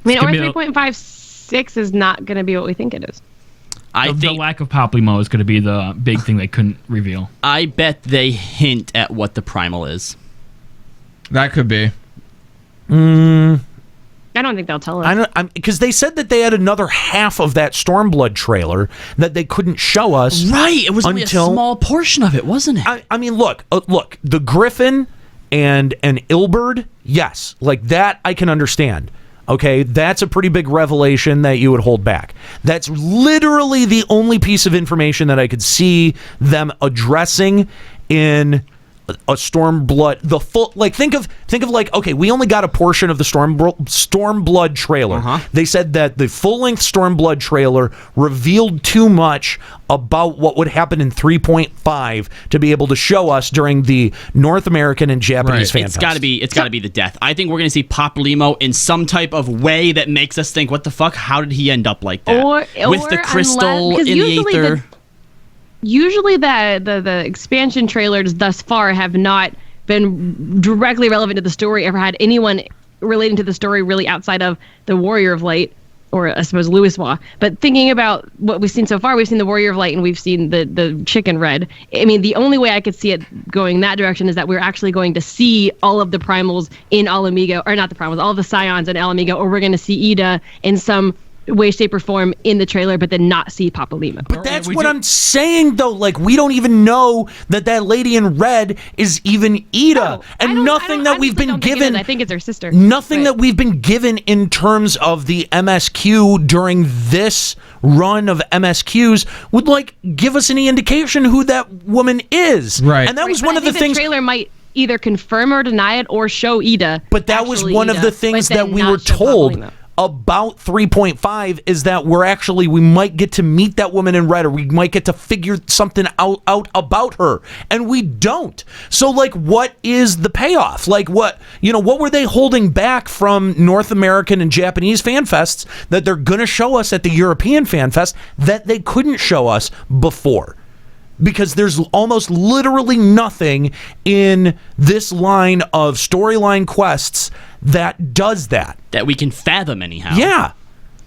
I mean, or 3.56 is not going to be what we think it is. I think the lack of Paplimo is going to be the big thing they couldn't reveal. I bet they hint at what the primal is. That could be. I don't think they'll tell us. Because they said that they had another half of that Stormblood trailer that they couldn't show us. Right, it was only a small portion of it, wasn't it? I mean, look, the Griffin and an Ilberd, yes, that I can understand. Okay, that's a pretty big revelation that you would hold back. That's literally the only piece of information that I could see them addressing in a Stormblood, the full, think of okay, we only got a portion of the Stormblood trailer. They said that the full-length Stormblood trailer revealed too much about what would happen in 3.5 to be able to show us during the North American and Japanese fan fest. It's got to be the death. I think we're going to see Paplimo in some type of way that makes us think, what the fuck? How did he end up like that? Or with the crystal in the aether. Usually the expansion trailers thus far have not been directly relevant to the story, ever had anyone relating to the story really outside of the Warrior of Light, or I suppose Louiswa. But thinking about what we've seen so far, we've seen the Warrior of Light and we've seen the Chicken Red. I mean, the only way I could see it going that direction is that we're actually going to see all of the primals in Ala Mhigo, or not the primals, all of the Scions in Ala Mhigo, or we're going to see Ida in some way, shape, or form in the trailer, but then not see Paplimo. But that's what I'm saying, though. We don't even know that lady in red is even Ida, and nothing that we've been given. I think it's her sister. Nothing that we've been given in terms of the MSQ during this run of MSQs would give us any indication who that woman is. Right, and that was one of the things. The trailer might either confirm or deny it, or show Ida. But that was one of the things that we were told. about 3.5 is that we might get to meet that woman in red, or we might get to figure something out about her, and we don't. So like, what is the payoff? Like, what were they holding back from North American and Japanese fan fests that they're gonna show us at the European Fan Fest that they couldn't show us before? Because there's almost literally nothing in this line of storyline quests that does that we can fathom anyhow. Yeah,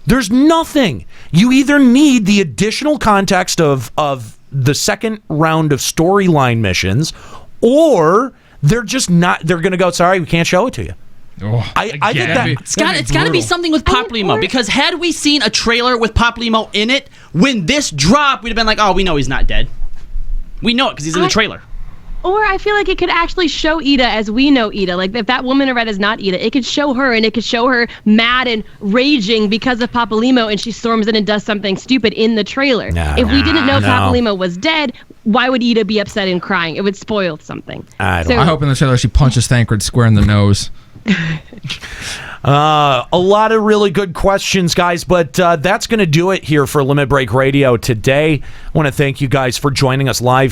there's nothing. You either need the additional context of the second round of storyline missions, or they're just not. They're going to go, sorry, we can't show it to you. Oh, I think that it's got to be something with Paplimo, because had we seen a trailer with Paplimo in it when this dropped, we'd have been like, oh, we know he's not dead. We know it because he's in the trailer. Or I feel like it could actually show Ida as we know Ida. Like, if that woman in red is not Ida, it could show her, and it could show her mad and raging because of Paplimo, and she storms in and does something stupid in the trailer. If we didn't know Paplimo was dead, why would Ida be upset and crying? It would spoil something. I hope in the trailer she punches Thancred square in the nose. A lot of really good questions, guys, but that's going to do it here for Limit Break Radio today. I want to thank you guys for joining us live